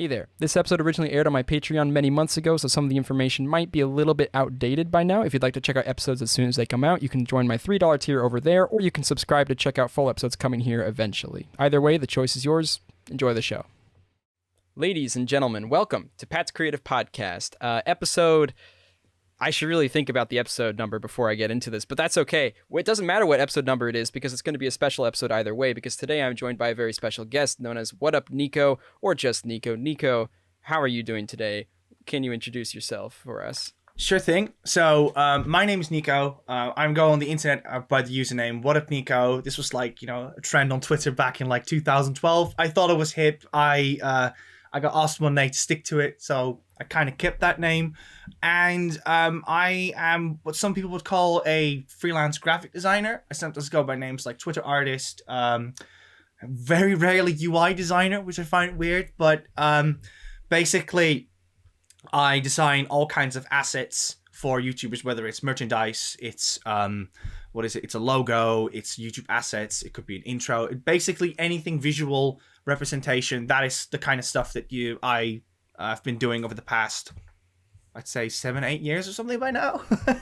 Hey there. This episode originally aired on my Patreon many months ago, so some of the information might be a little bit outdated by now. If you'd like to check out episodes as soon as they come out, you can join my $3 tier over there, or you can subscribe to check out full episodes coming here eventually. Either way, the choice is yours. Enjoy the show. Ladies and gentlemen, welcome to Pat's Creative Podcast. Episode... I should really think about the episode number before I get into this, but that's okay. It doesn't matter what episode number it is because it's going to be a special episode either way, because today I'm joined by a very special guest known as What Up Nico, or just Nico. Nico, how are you doing today? Can you introduce yourself for us? Sure thing. So my name is Nico. I'm going on the internet by the username What Up Nico. This was like, a trend on Twitter back in like 2012. I thought it was hip. I got asked one day to stick to it, so I kind of kept that name. And I am what some people would call a freelance graphic designer. I sometimes go by names like Twitter artist, very rarely UI designer, which I find weird. But basically, I design all kinds of assets for YouTubers, whether it's merchandise, it's it's a logo, it's YouTube assets, it could be an intro, basically anything visual representation. That is the kind of stuff that I've been doing over the past, I'd say 7-8 years or something by now. So,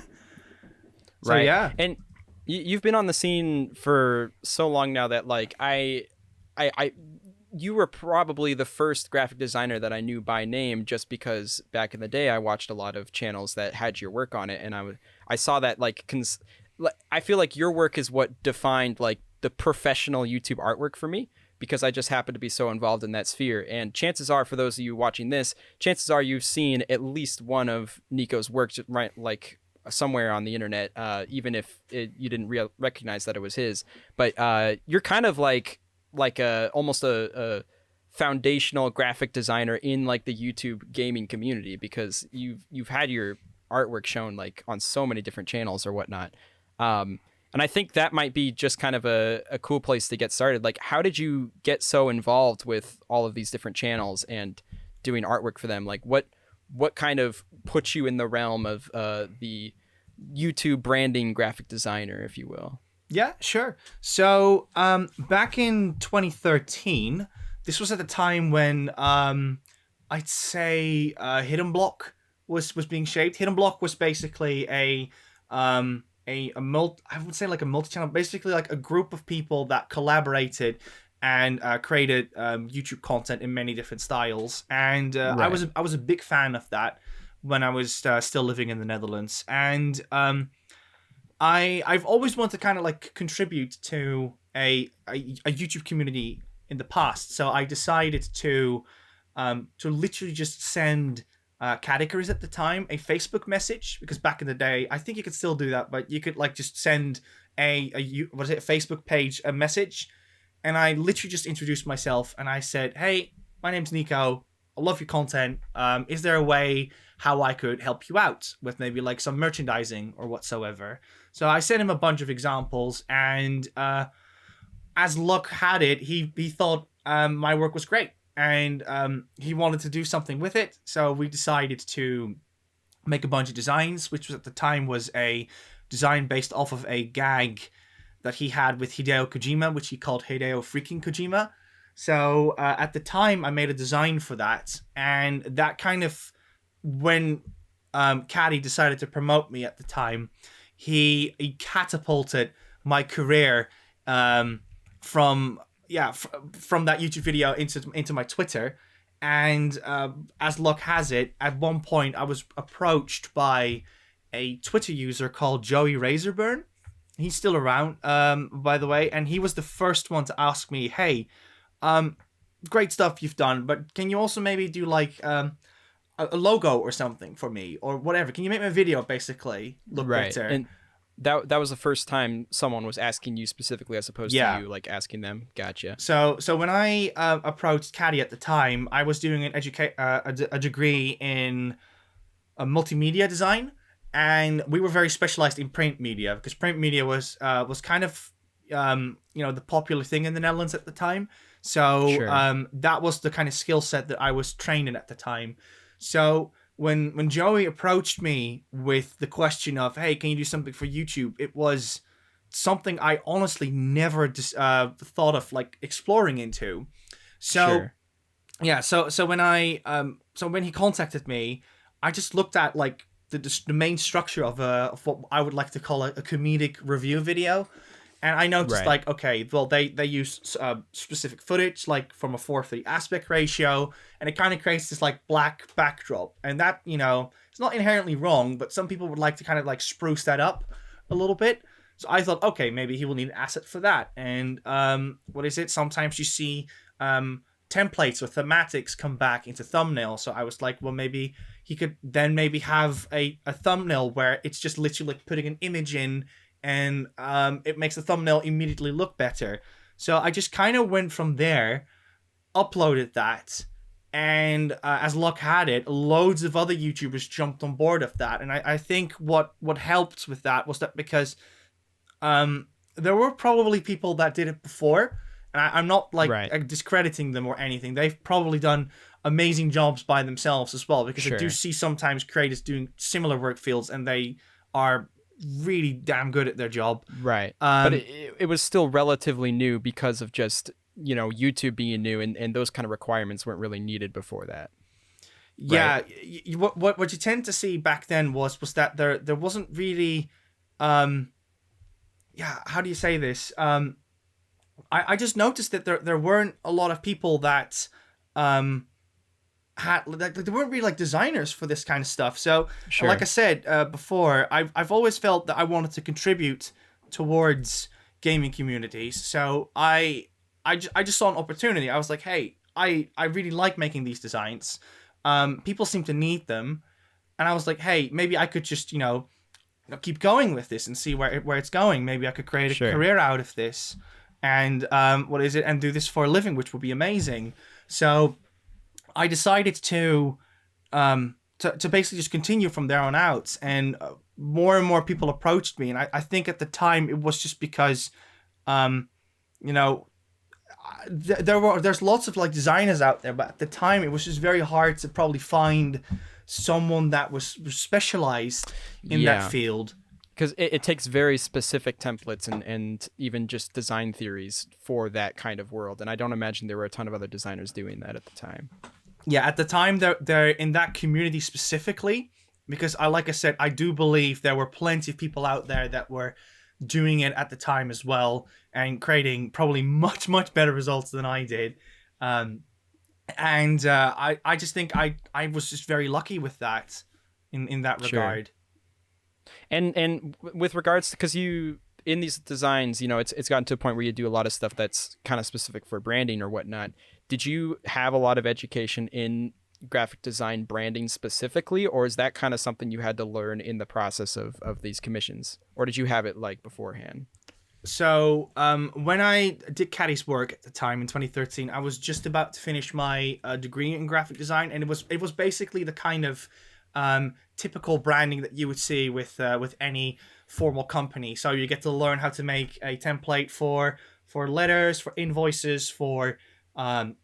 right. Yeah. And you've been on the scene for so long now that like you were probably the first graphic designer that I knew by name, just because back in the day I watched a lot of channels that had your work on it, and I saw that I feel like your work is what defined like the professional YouTube artwork for me, because I just happen to be so involved in that sphere. And chances are, for those of you watching this, chances are you've seen at least one of Nico's works, right, like somewhere on the internet, even if you didn't recognize that it was his. But you're kind of like almost a foundational graphic designer in like the YouTube gaming community, because you've had your artwork shown like on so many different channels or whatnot. And I think that might be just kind of a cool place to get started. Like, how did you get so involved with all of these different channels and doing artwork for them? Like, what kind of put you in the realm of the YouTube branding graphic designer, if you will? Yeah, sure. So back in 2013, this was at the time when I'd say Hidden Block was being shaped. Hidden Block was basically a multi-channel, basically like a group of people that collaborated and created YouTube content in many different styles. And Right. I was a big fan of that when I was still living in the Netherlands. And I've always wanted to kind of like contribute to a YouTube community in the past. So I decided to literally just send Cakecore at the time a Facebook message, because back in the day, I think you could still do that, but you could like just send a Facebook page a message, and I literally just introduced myself and I said, "Hey, my name's Nico. I love your content. Is there a way how I could help you out with maybe like some merchandising or whatsoever?" So I sent him a bunch of examples, and as luck had it, he thought my work was great. And he wanted to do something with it, so we decided to make a bunch of designs, which was at the time was a design based off of a gag that he had with Hideo Kojima, which he called Hideo freaking Kojima. So at the time, I made a design for that, and that kind of, when Caddy decided to promote me at the time, he catapulted my career from that YouTube video into my Twitter. And as luck has it, at one point I was approached by a Twitter user called Joey Razorburn. He's still around, by the way, and he was the first one to ask me, "Hey, great stuff you've done, but can you also maybe do like a logo or something for me, or whatever? Can you make my video basically look better?" And that was the first time someone was asking you specifically, as opposed to you like asking them. Gotcha. So when I approached Caddy at the time, I was doing a degree in multimedia design, and we were very specialized in print media, because print media was kind of the popular thing in the Netherlands at the time. So Sure. that was the kind of skill set that I was trained in at the time. So when Joey approached me with the question of, "Hey, can you do something for YouTube?" it was something I honestly never thought of like exploring into. So Sure. yeah, so when when he contacted me, I just looked at like the main structure of what I would like to call a comedic review video. And I noticed, Right. like, okay, well, they use specific footage, like from a 4:3 aspect ratio, and it kind of creates this like black backdrop, and that, it's not inherently wrong, but some people would like to kind of like spruce that up a little bit. So I thought, okay, maybe he will need an asset for that. And what is it? Sometimes you see templates or thematics come back into thumbnail. So I was like, well, maybe he could then maybe have a thumbnail where it's just literally like putting an image in, and it makes the thumbnail immediately look better. So I just kind of went from there, uploaded that, and as luck had it, loads of other YouTubers jumped on board of that. And I think what helped with that was that because there were probably people that did it before, and I'm not like Right. discrediting them or anything. They've probably done amazing jobs by themselves as well, because I do Sure. see sometimes creators doing similar work fields, and they are really damn good at their job. Right. But Um, it was still relatively new because of just, YouTube being new, and those kind of requirements weren't really needed before that. Right. yeah, what you tend to see back then was that there wasn't really, um, yeah, how do you say this? I just noticed that there weren't a lot of people that um had like they weren't really like designers for this kind of stuff. So like I Sure. said before, I've always felt that I wanted to contribute towards gaming communities. So I just saw an opportunity. I was like, hey, I really like making these designs. People seem to need them, and I was like, hey, maybe I could just keep going with this and see where it's going. Maybe I could create a Sure. career out of this, and what is it, and do this for a living, which would be amazing. So I decided to basically just continue from there on out, and more and more people approached me, and I think at the time it was just because, um, you know, there's lots of like designers out there, but at the time it was just very hard to probably find someone that was specialized in that Yeah. field. Because it takes very specific templates and even just design theories for that kind of world. And I don't imagine there were a ton of other designers doing that at the time. Yeah, at the time they're in that community specifically, because like I said, I do believe there were plenty of people out there that were doing it at the time as well, and creating probably much better results than I did. Um, and I just think I was just very lucky with that in that Sure. regard. And with regards to, because you in these designs, it's gotten to a point where you do a lot of stuff that's kind of specific for branding or whatnot. Did you have a lot of education in graphic design branding specifically, or is that kind of something you had to learn in the process of these commissions, or did you have it like beforehand? So when I did Caddy's work at the time in 2013, I was just about to finish my degree in graphic design, and it was basically the kind of typical branding that you would see with any formal company. So you get to learn how to make a template for letters, for invoices, for um,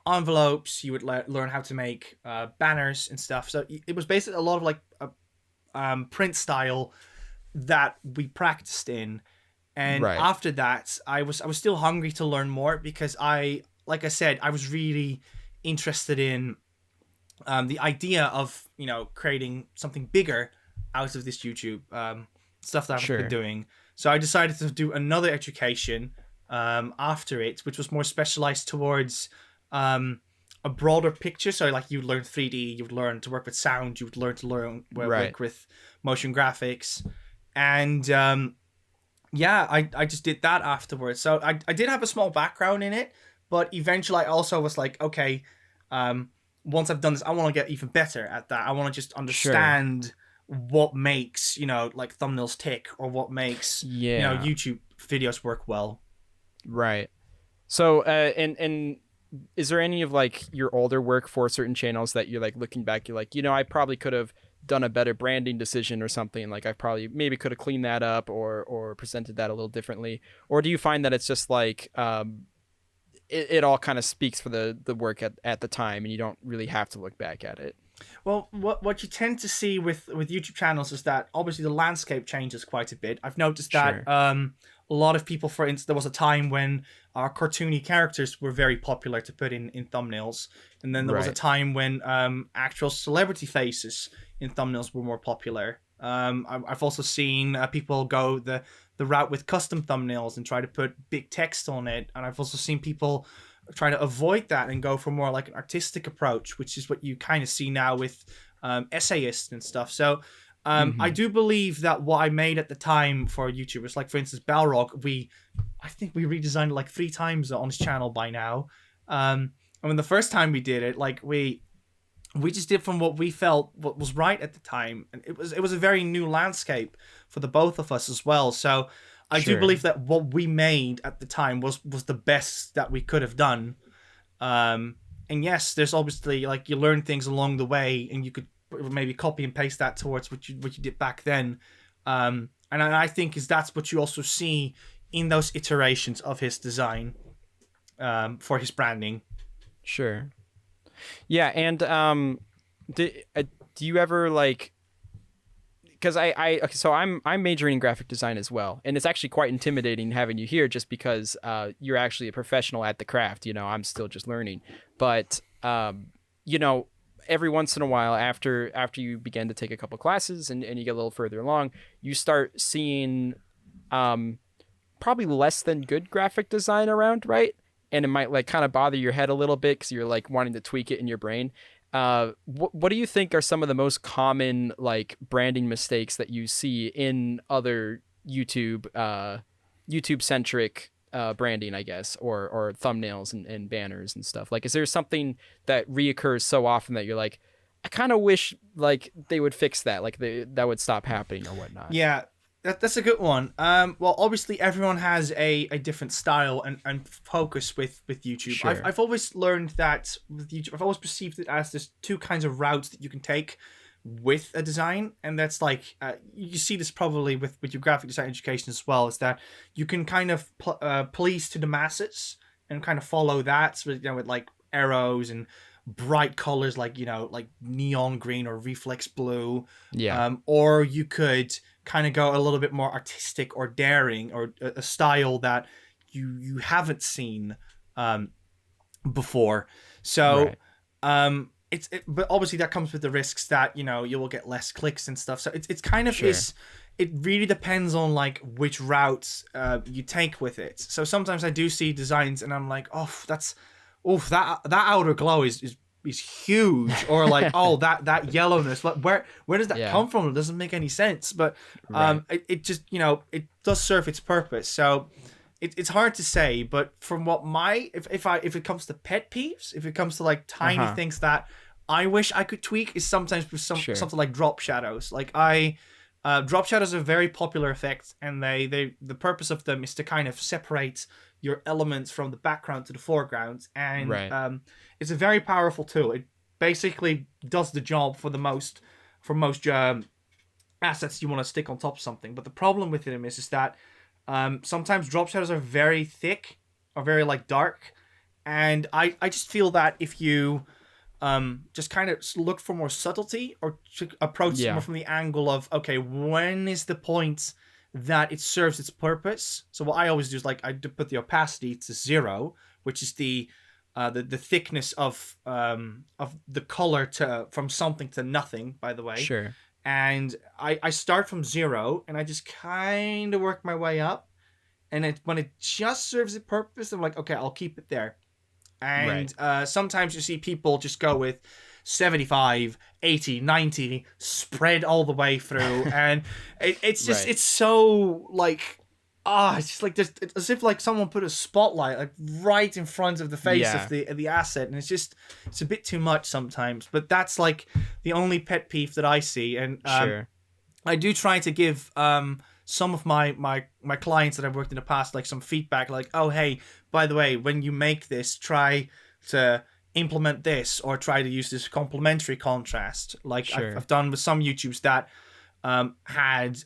envelopes. You would learn how to make banners and stuff. So it was basically a lot of like print style that we practiced in. And Right. after that, I was still hungry to learn more, because like I said, I was really interested in the idea of creating something bigger out of this YouTube stuff that I've been Sure. doing. So I decided to do another education after it, which was more specialized towards a broader picture. So like you would learn 3D, you would learn to work with sound, you would learn to Right. work with motion graphics, and yeah, I just did that afterwards. So I did have a small background in it, but eventually I also was like, okay, once I've done this, I want to get even better at that. I want to just Sure. understand what makes, like thumbnails tick, or what makes, Yeah. YouTube videos work well. Right. So, and is there any of like your older work for certain channels that you're like looking back, you're like, I probably could have done a better branding decision or something. Like I probably maybe could have cleaned that up or presented that a little differently. Or do you find that it's just like it all kind of speaks for the work at the time, and you don't really have to look back at it? Well, what you tend to see with YouTube channels is that obviously the landscape changes quite a bit. I've noticed that Sure. a lot of people, for instance, there was a time when cartoony characters were very popular to put in thumbnails, and then there was a Right. time when actual celebrity faces in thumbnails were more popular. I've also seen people go the route with custom thumbnails and try to put big text on it, and I've also seen people try to avoid that and go for more like an artistic approach, which is what you kind of see now with essayists and stuff. So I do believe that what I made at the time for YouTubers, like for instance Balrog, I think we redesigned it like 3 times on his channel by now. I mean, the first time we did it, like we just did from what we felt what was right at the time, and it was a very new landscape for the both of us as well. So I do believe that what we made at the time was the best that we could have done. And yes, there's obviously like you learn things along the way, and you could maybe copy and paste that towards what you did back then. And I think that's what you also see in those iterations of his design for his branding. Sure. Yeah, and do you ever like? Because I'm majoring in graphic design as well, and it's actually quite intimidating having you here, just because you're actually a professional at the craft. You know, I'm still just learning, but you know, every once in a while, after you begin to take a couple classes and you get a little further along, you start seeing probably less than good graphic design around, right? And it might like kind of bother your head a little bit because you're like wanting to tweak it in your brain. What do you think are some of the most common like branding mistakes that you see in other YouTube centric branding, I guess, or thumbnails and banners and stuff? Like, is there something that reoccurs so often that you're like, I kind of wish like they would fix that, like that would stop happening or whatnot? Yeah, that's a good one. Well, obviously everyone has a different style and focus with YouTube. Sure. I've always learned that with YouTube, I've always perceived it as there's 2 kinds of routes that you can take with a design, and that's like you see this probably with your graphic design education as well, is that you can kind of please to the masses and kind of follow that, so, you know, with like arrows and bright colors like, you know, like neon green or reflex blue. Yeah. Or you could kind of go a little bit more artistic or daring, or a style that you haven't seen before. So Right. but obviously that comes with the risks that, you know, you will get less clicks and stuff. So it's kind of Sure. it really depends on like which routes you take with it. So sometimes I do see designs and I'm like, that outer glow is huge, or like, oh, that yellowness, where does that come from? It doesn't make any sense. But it just, you know, it does serve its purpose. So it's hard to say, but from what if it comes to pet peeves, if it comes to like tiny things that I wish I could tweak, is sometimes with something like drop shadows. Like drop shadows are a very popular effect, and the purpose of them is to kind of separate your elements from the background to the foreground, and it's a very powerful tool. It basically does the job for most assets you want to stick on top of something. But the problem with them is that sometimes drop shadows are very thick or very like dark, and I just feel that if you just kind of look for more subtlety, or approach more from the angle of, okay, when is the point that it serves its purpose? So what I always do is like I put the opacity to 0, which is the thickness of the color from something to nothing, by the way. Sure. And I start from 0 and I just kind of work my way up, and when it just serves its purpose, I'm like, okay, I'll keep it there. And sometimes you see people just go with 75, 80, 90 spread all the way through, and it's just it's so like it's just like it's as if like someone put a spotlight like right in front of the face of the asset, and it's a bit too much sometimes. But that's like the only pet peeve that I see, and I do try to give some of my clients that I've worked in the past like some feedback, like, oh hey, by the way, when you make this, try to implement this, or try to use this complementary contrast, like I've done with some YouTubes that had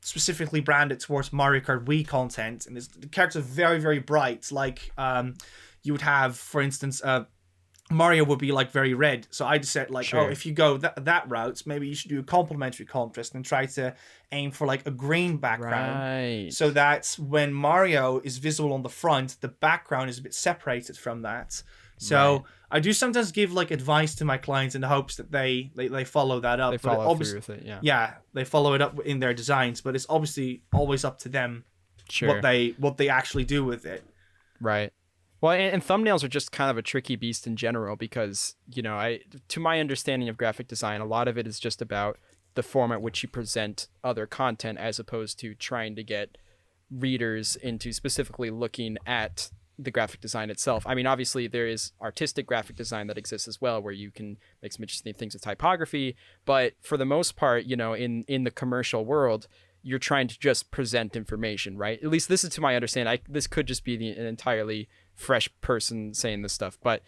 specifically branded towards Mario Kart Wii content, and the characters are very, very bright. Like you would have, for instance, Mario would be like very red. So I just said like, oh, Sure. if you go that route, maybe you should do a complementary contrast and try to aim for like a green background. Right. So that when Mario is visible on the front, the background is a bit separated from that. Right. So I do sometimes give like advice to my clients in the hopes that they follow that up. They But follow through with it. Yeah. yeah, they follow it up in their designs. But it's obviously always up to them Sure. what they actually do with it. Right. Well, and thumbnails are just kind of a tricky beast in general because, you know, to my understanding of graphic design, a lot of it is just about the form at which you present other content as opposed to trying to get readers into specifically looking at the graphic design itself. I mean, obviously there is artistic graphic design that exists as well, where you can make some interesting things with typography. But for the most part, you know, in the commercial world, you're trying to just present information, right? At least this is to my understanding. This could just be an entirely fresh person saying this stuff. But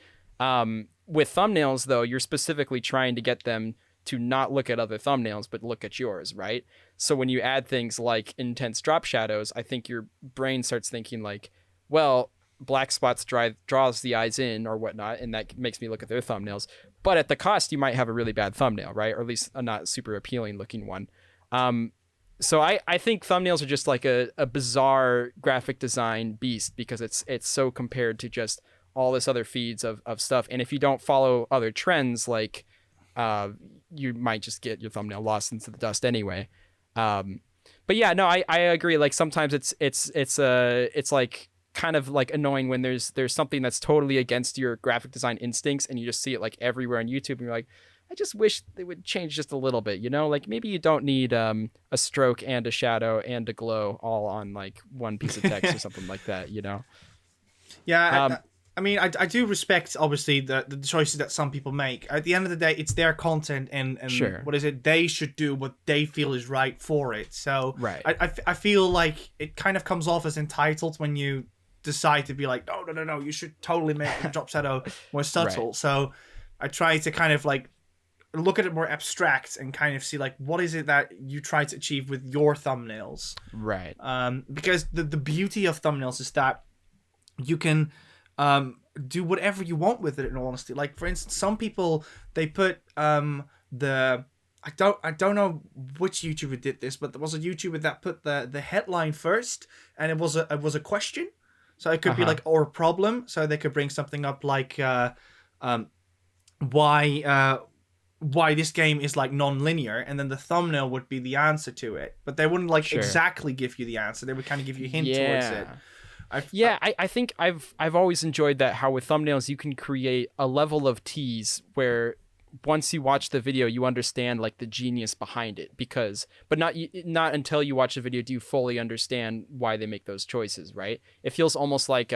with thumbnails, though, you're specifically trying to get them to not look at other thumbnails, but look at yours, right? So when you add things like intense drop shadows, I think your brain starts thinking like, well, black spots draws the eyes in or whatnot, and that makes me look at their thumbnails. But at the cost, you might have a really bad thumbnail, right? Or at least a not super appealing looking one. So I think thumbnails are just like a bizarre graphic design beast because it's so compared to just all this other feeds of stuff. And if you don't follow other trends, like you might just get your thumbnail lost into the dust anyway. But yeah, no, I agree. Like sometimes it's like kind of like annoying when there's something that's totally against your graphic design instincts and you just see it like everywhere on YouTube and you're like, I just wish they would change just a little bit, you know? Like maybe you don't need a stroke and a shadow and a glow all on like one piece of text or something like that, you know? Yeah, I mean, I do respect obviously the choices that some people make. At the end of the day, it's their content, and Sure. what is it? They should do what they feel is right for it. So Right. I feel like it kind of comes off as entitled when you decide to be like, no, you should totally make the drop shadow more subtle. Right. So I try to kind of like look at it more abstract and kind of see like what is it that you try to achieve with your thumbnails. Right. Because the beauty of thumbnails is that you can do whatever you want with it, in all honesty. Like for instance, some people, they put the I don't know which YouTuber did this, but there was a YouTuber that put the headline first, and it was a question. So it could be like, or a problem. So they could bring something up like why this game is like non-linear, and then the thumbnail would be the answer to it. But they wouldn't like exactly give you the answer. They would kind of give you a hint towards it. I think I've always enjoyed that, how with thumbnails you can create a level of tease where once you watch the video you understand like the genius behind it, but not until you watch the video do you fully understand why they make those choices, right? It feels almost like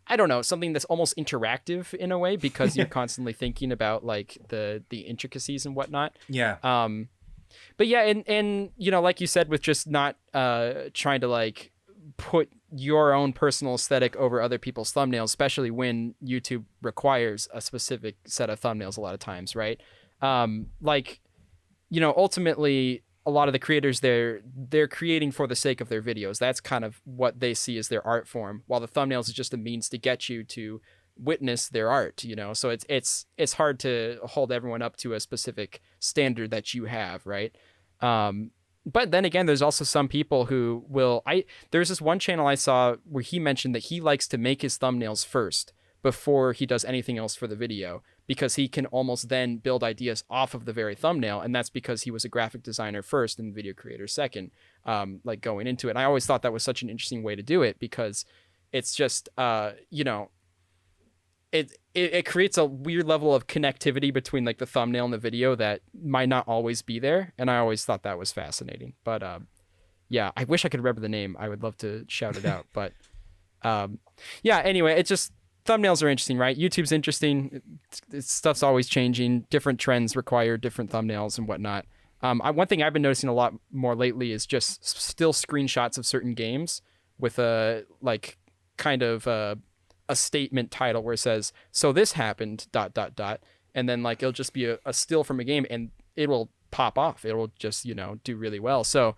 I don't know, something that's almost interactive in a way because you're constantly thinking about like the intricacies and whatnot. Yeah. But yeah, and you know, like you said, with just not trying to like put your own personal aesthetic over other people's thumbnails, especially when YouTube requires a specific set of thumbnails a lot of times, right? Like, you know, ultimately a lot of the creators, they're creating for the sake of their videos. That's kind of what they see as their art form, while the thumbnails is just a means to get you to witness their art, you know? So it's hard to hold everyone up to a specific standard that you have, right? But then again, there's also some people who will, there's this one channel I saw where he mentioned that he likes to make his thumbnails first before he does anything else for the video, because he can almost then build ideas off of the very thumbnail. And that's because he was a graphic designer first and video creator second, like going into it. And I always thought that was such an interesting way to do it, because it's just, you know, it creates a weird level of connectivity between like the thumbnail and the video that might not always be there. And I always thought that was fascinating. But yeah, I wish I could remember the name. I would love to shout it out. But yeah, anyway, it's just, thumbnails are interesting, right? YouTube's interesting. Stuff's always changing. Different trends require different thumbnails and whatnot. One thing I've been noticing a lot more lately is just still screenshots of certain games with a like kind of a statement title where it says, so this happened ... and then like it'll just be a still from a game and it will pop off. It will just, you know, do really well. So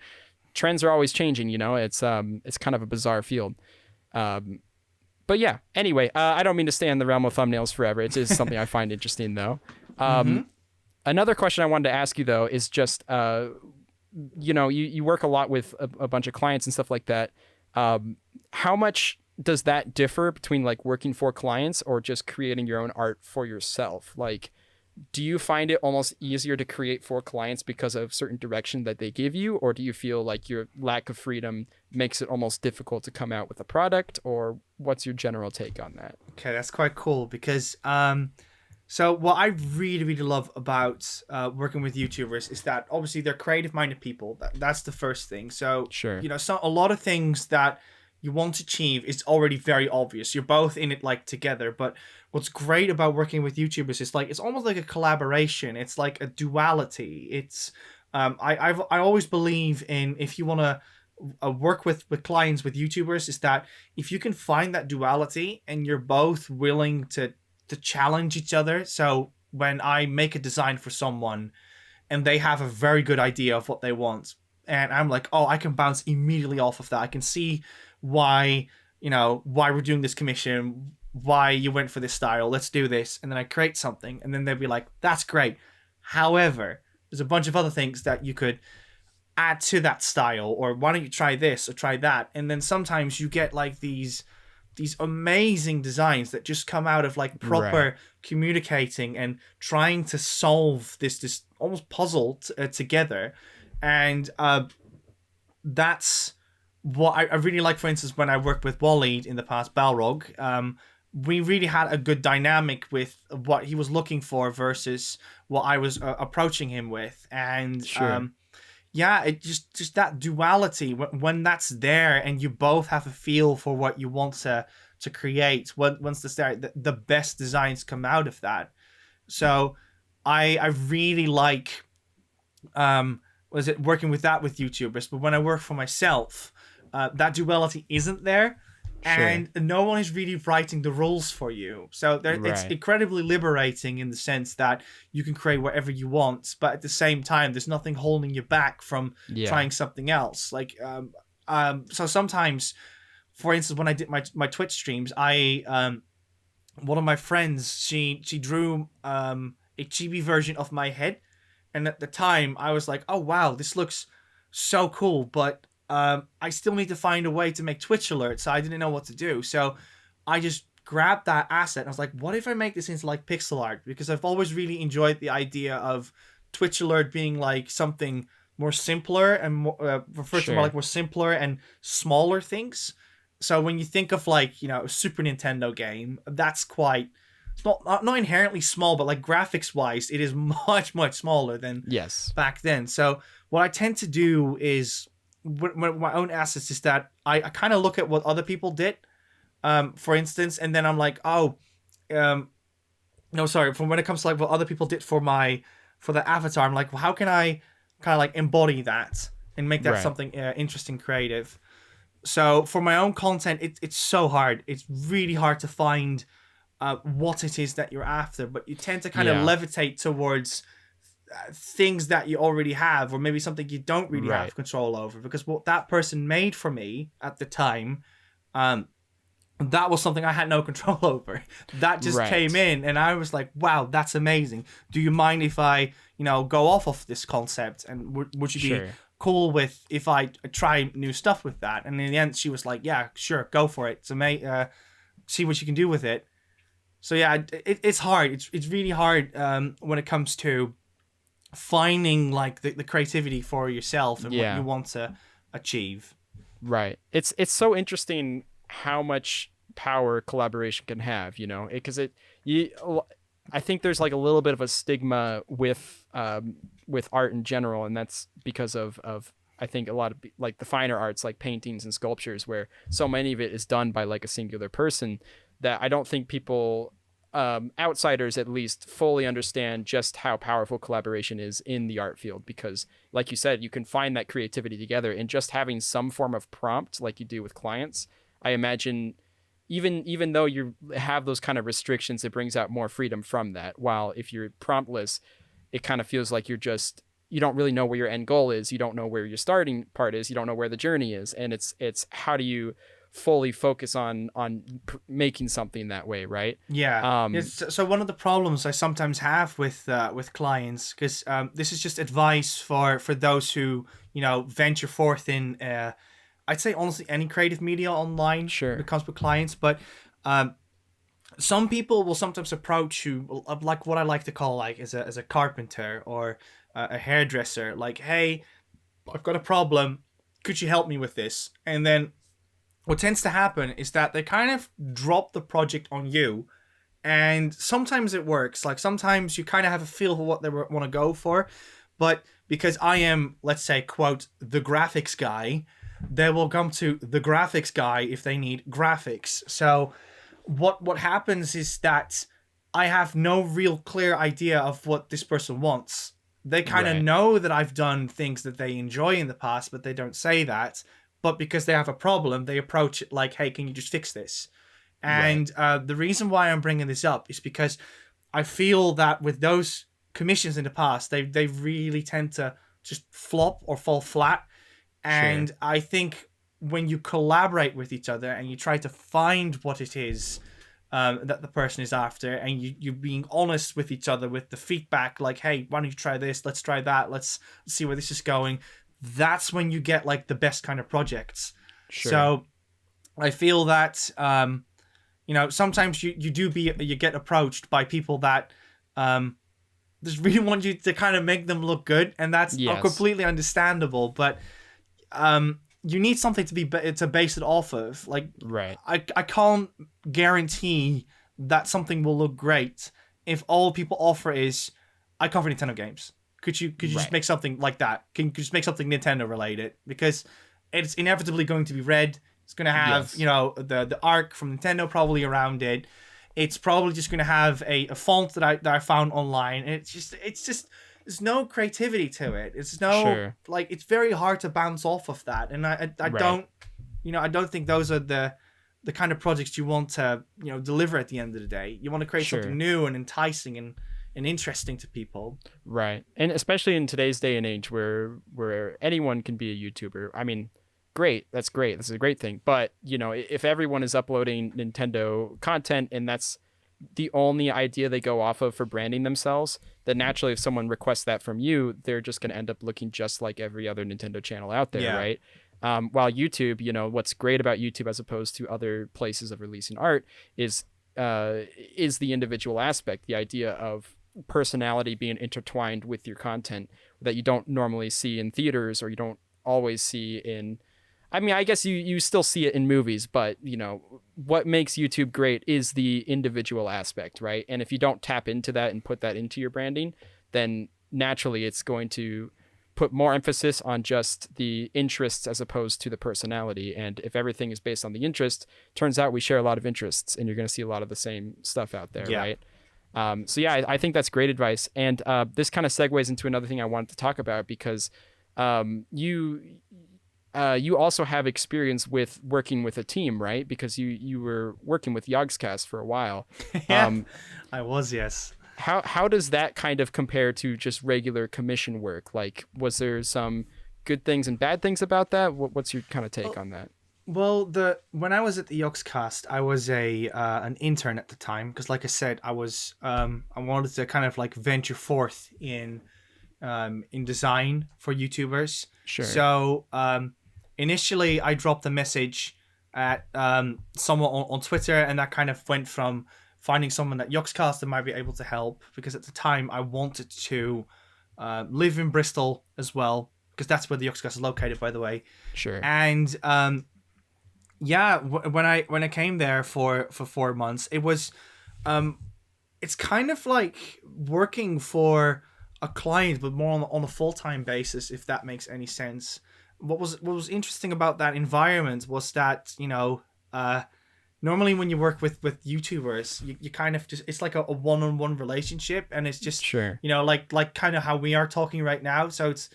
trends are always changing, you know. It's kind of a bizarre field. But yeah, anyway, I don't mean to stay in the realm of thumbnails forever. It is something I find interesting, though. Mm-hmm. Another question I wanted to ask you, though, is just, you work a lot with a bunch of clients and stuff like that. How much does that differ between like working for clients or just creating your own art for yourself? Like, do you find it almost easier to create for clients because of certain direction that they give you, or do you feel like your lack of freedom makes it almost difficult to come out with a product, or what's your general take on that? Okay, that's quite cool because so what I really really love about working with YouTubers is that obviously they're creative minded people. That's the first thing. So Sure. so a lot of things that you want to achieve is already very obvious. You're both in it like together, but what's great about working with YouTubers is like it's almost like a collaboration. It's like a duality. It's I always believe in, if you want to work with clients, with YouTubers, is that if you can find that duality and you're both willing to challenge each other. So when I make a design for someone and they have a very good idea of what they want, and I'm like, oh, I can bounce immediately off of that. I can see why why we're doing this commission, why you went for this style, let's do this. And then I create something, and then they'll be like, that's great, however, there's a bunch of other things that you could add to that style, or why don't you try this or try that. And then sometimes you get like these amazing designs that just come out of like proper Right. communicating and trying to solve this almost puzzle together. And that's what I really like. For instance, when I worked with Wally in the past, Balrog, we really had a good dynamic with what he was looking for versus what I was approaching him with. And Sure. yeah, it just that duality, when that's there and you both have a feel for what you want to create, once the best designs come out of that. So I really like was it working with that with YouTubers. But when I work for myself, that duality isn't there, Sure. and no one is really writing the rules for you. So it's Right. incredibly liberating in the sense that you can create whatever you want, but at the same time, there's nothing holding you back from Yeah. trying something else. Like, so sometimes, for instance, when I did my Twitch streams, one of my friends, she drew a chibi version of my head, and at the time I was like, oh wow, this looks so cool, but I still need to find a way to make Twitch alerts. So I didn't know what to do. So I just grabbed that asset and I was like, what if I make this into like pixel art? Because I've always really enjoyed the idea of Twitch alert being like something more simpler and more referred to more Sure. like more simpler and smaller things. So when you think of like, a Super Nintendo game, that's quite, it's not inherently small, but like graphics wise, it is much, much smaller than Yes. back then. So what I tend to do is, with my own assets, is that I kind of look at what other people did, for instance, and then I'm like, oh, no, sorry, from when it comes to like what other people did for the avatar, I'm like, well, how can I kind of like embody that and make that Right. something interesting, creative. So for my own content, it's so hard. It's really hard to find what it is that you're after, but you tend to kind of Yeah. levitate towards things that you already have, or maybe something you don't really Right. have control over, because what that person made for me at the time, that was something I had no control over. That just Right. came in and I was like, wow, that's amazing. Do you mind if I go off of this concept, and would you be Sure. cool with if I try new stuff with that? And in the end she was like, yeah, sure, go for it. So see what you can do with it. So yeah, it's hard. It's really hard when it comes to finding like the creativity for yourself and what Yeah. you want to achieve. Right. It's so interesting how much power collaboration can have, because I think there's like a little bit of a stigma with art in general, and that's because of I think a lot of like the finer arts like paintings and sculptures, where so many of it is done by like a singular person, that I don't think people, outsiders at least, fully understand just how powerful collaboration is in the art field. Because like you said, you can find that creativity together, and just having some form of prompt like you do with clients, I imagine, even though you have those kind of restrictions, it brings out more freedom from that. While if you're promptless, it kind of feels like you don't really know where your end goal is, you don't know where your starting part is, you don't know where the journey is, and it's how do you fully focus on making something that way, right? Yeah. So one of the problems I sometimes have with clients, because this is just advice for those who venture forth in I'd say honestly any creative media online when Sure. it comes with clients, but some people will sometimes approach you like what I like to call like as a carpenter or a hairdresser, like, hey, I've got a problem, could you help me with this? And then what tends to happen is that they kind of drop the project on you, and sometimes it works. Like sometimes you kind of have a feel for what they want to go for, but because I am, let's say, quote, the graphics guy, they will come to the graphics guy if they need graphics. So what happens is that I have no real clear idea of what this person wants. They kind of Right. know that I've done things that they enjoy in the past, but they don't say that. But because they have a problem, they approach it like, hey, can you just fix this? Right. And the reason why I'm bringing this up is because I feel that with those commissions in the past, they really tend to just flop or fall flat. Sure. And I think when you collaborate with each other and you try to find what it is that the person is after, and you being honest with each other with the feedback, like, hey, why don't you try this? Let's try that. Let's see where this is going. That's when you get like the best kind of projects. Sure. So I feel that sometimes you get approached by people that just really want you to kind of make them look good, and that's Yes. completely understandable. But you need something to base it off of. Like, Right. I can't guarantee that something will look great if all people offer is, I cover Nintendo games. Could you just Right. make something like that? Can you just make something Nintendo related? Because it's inevitably going to be red. It's going to have, Yes. the arc from Nintendo probably around it. It's probably just going to have a font that I found online. And it's just there's no creativity to it. It's no Sure. like, it's very hard to bounce off of that. And I Right. don't think those are the kind of projects you want to deliver at the end of the day. You want to create Sure. something new and enticing and interesting to people. Right. And especially in today's day and age where anyone can be a YouTuber. I mean, great. That's great. That's a great thing. But, if everyone is uploading Nintendo content and that's the only idea they go off of for branding themselves, then naturally if someone requests that from you, they're just going to end up looking just like every other Nintendo channel out there, Yeah. right? While YouTube, what's great about YouTube as opposed to other places of releasing art is the individual aspect, the idea of personality being intertwined with your content that you don't normally see in theaters, or you don't always see in, I mean, I guess you still see it in movies, but what makes YouTube great is the individual aspect, right? And if you don't tap into that and put that into your branding, then naturally it's going to put more emphasis on just the interests as opposed to the personality. And if everything is based on the interest, turns out we share a lot of interests, and you're going to see a lot of the same stuff out there, Yeah. right? So yeah, I think that's great advice. And this kind of segues into another thing I wanted to talk about, because you also have experience with working with a team, right? Because you were working with Yogscast for a while. Yeah, I was, yes. How does that kind of compare to just regular commission work? Like, was there some good things and bad things about that? What's your kind of take on that? Well, when I was at the Yogscast, I was an intern at the time, because, like I said, I wanted to kind of like venture forth in design for YouTubers. Sure. So initially, I dropped a message at someone on Twitter, and that kind of went from finding someone at Yogscast that might be able to help, because at the time I wanted to live in Bristol as well, because that's where the Yogscast is located, by the way. Sure. And when I came there for 4 months, it was it's kind of like working for a client, but more on a full-time basis, if that makes any sense. What was interesting about that environment was that normally when you work with YouTubers, you kind of just, it's like a one-on-one relationship, and it's just Sure. like kind of how we are talking right now. So it's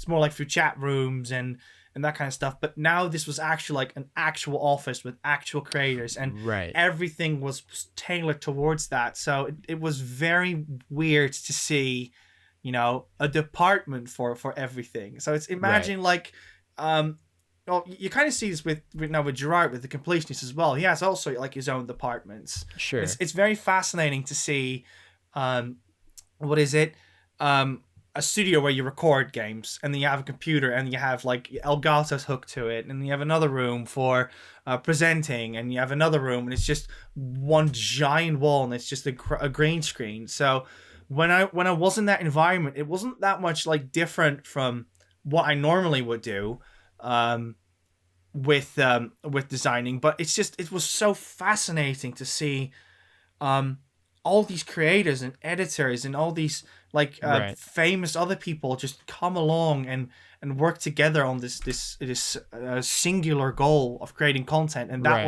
more like through chat rooms and that kind of stuff. But now this was actually like an actual office with actual creators, and Right. everything was tailored towards that. So it was very weird to see, a department for everything. So it's, imagine like well, you kind of see this with now with Gerard, with the completionist as well. He has also like his own departments. Sure. It's very fascinating to see, what is it, a studio where you record games, and then you have a computer, and you have like Elgato's hooked to it, and you have another room for presenting, and you have another room, and it's just one giant wall, and it's just a green screen. So when I was in that environment, it wasn't that much like different from what I normally would do. With designing, but it was so fascinating to see all these creators and editors and all these like Right. famous other people just come along and work together on this singular goal of creating content, and Right.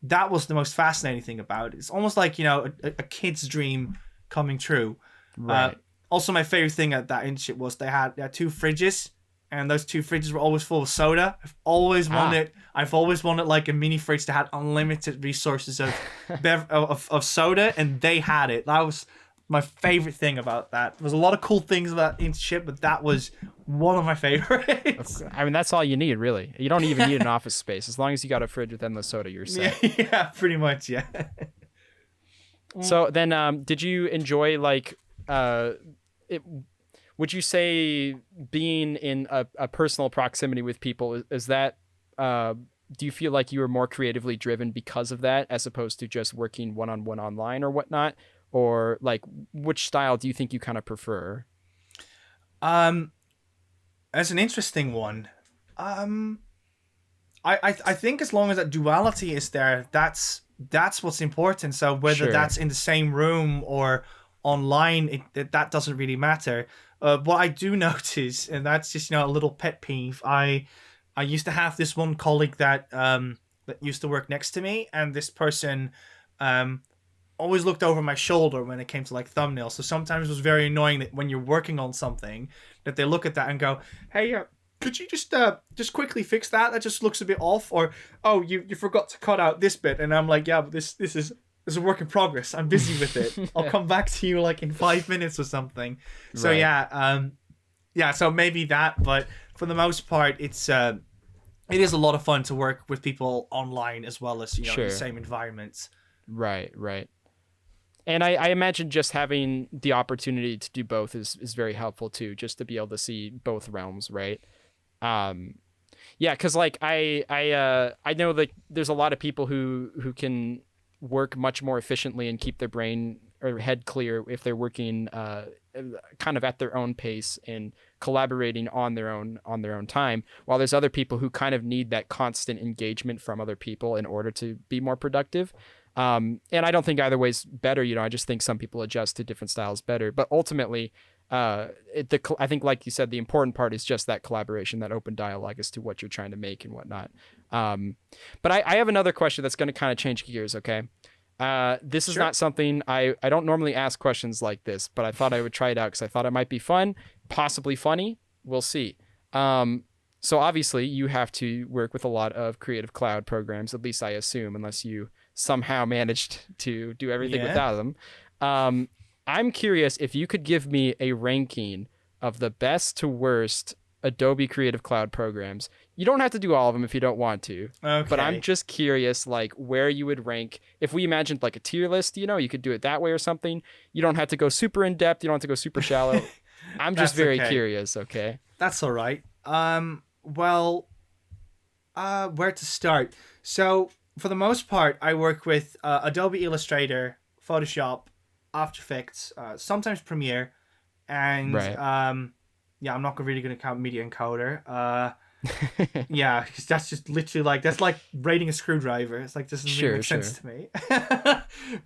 that was the most fascinating thing about it. It's almost like, you know, a kid's dream coming true. Right. Also, my favorite thing at that internship was they had 2 fridges, and those 2 fridges were always full of soda. I've always wanted like a mini fridge that had unlimited resources of of soda, and they had it. That was my favorite thing about that. There was a lot of cool things about internship, but that was one of my favorites. I mean, that's all you need, really. You don't even need an office space. As long as you got a fridge with endless soda, you're set. Yeah, pretty much, yeah. So then, did you enjoy like it? Would you say being in a personal proximity with people is that? Do you feel like you were more creatively driven because of that, as opposed to just working one-on-one online or whatnot? Or like, which style do you think you kind of prefer? As an interesting one. I think as long as that duality is there, that's what's important. So whether Sure. that's in the same room or online, that doesn't really matter. What I do notice, and that's just, you know, a little pet peeve. I used to have this one colleague that used to work next to me, and this person always looked over my shoulder when it came to like thumbnails. So sometimes it was very annoying that when you're working on something, that they look at that and go, "Hey, could you just quickly fix that? That just looks a bit off." Or, "Oh, you forgot to cut out this bit." And I'm like, "Yeah, but this is a work in progress. I'm busy with it. I'll come back to you like in 5 minutes or something." So Right. yeah. So maybe that, but for the most part, it is a lot of fun to work with people online as well as, you know, in Sure. the same environments. Right. Right. And I imagine just having the opportunity to do both is very helpful too, just to be able to see both realms, right? Yeah, because like I know that there's a lot of people who can work much more efficiently and keep their brain or head clear if they're working kind of at their own pace and collaborating on their own time, while there's other people who kind of need that constant engagement from other people in order to be more productive. And I don't think either way's better, you know. I just think some people adjust to different styles better. But ultimately, I think, like you said, the important part is just that collaboration, that open dialogue as to what you're trying to make and whatnot. But I have another question that's going to kind of change gears, okay? This is Sure. not something I don't normally ask questions like this, but I thought I would try it out because I thought it might be fun, possibly funny. We'll see. So obviously, you have to work with a lot of Creative Cloud programs, at least I assume, unless you somehow managed to do everything Yeah. without them. I'm curious if you could give me a ranking of the best to worst Adobe Creative Cloud programs. You don't have to do all of them if you don't want to, Okay. but I'm just curious, like, where you would rank. If we imagined like a tier list, you know, you could do it that way or something. You don't have to go super in depth. You don't have to go super shallow. I'm just That's very okay. curious. Okay. That's all right. Well, where to start? So, for the most part, I work with Adobe Illustrator, Photoshop, After Effects, sometimes Premiere, and Right. yeah, I'm not really going to count Media Encoder. Yeah, because that's just literally like that's like rating a screwdriver. It's like doesn't really Sure, make sense to me.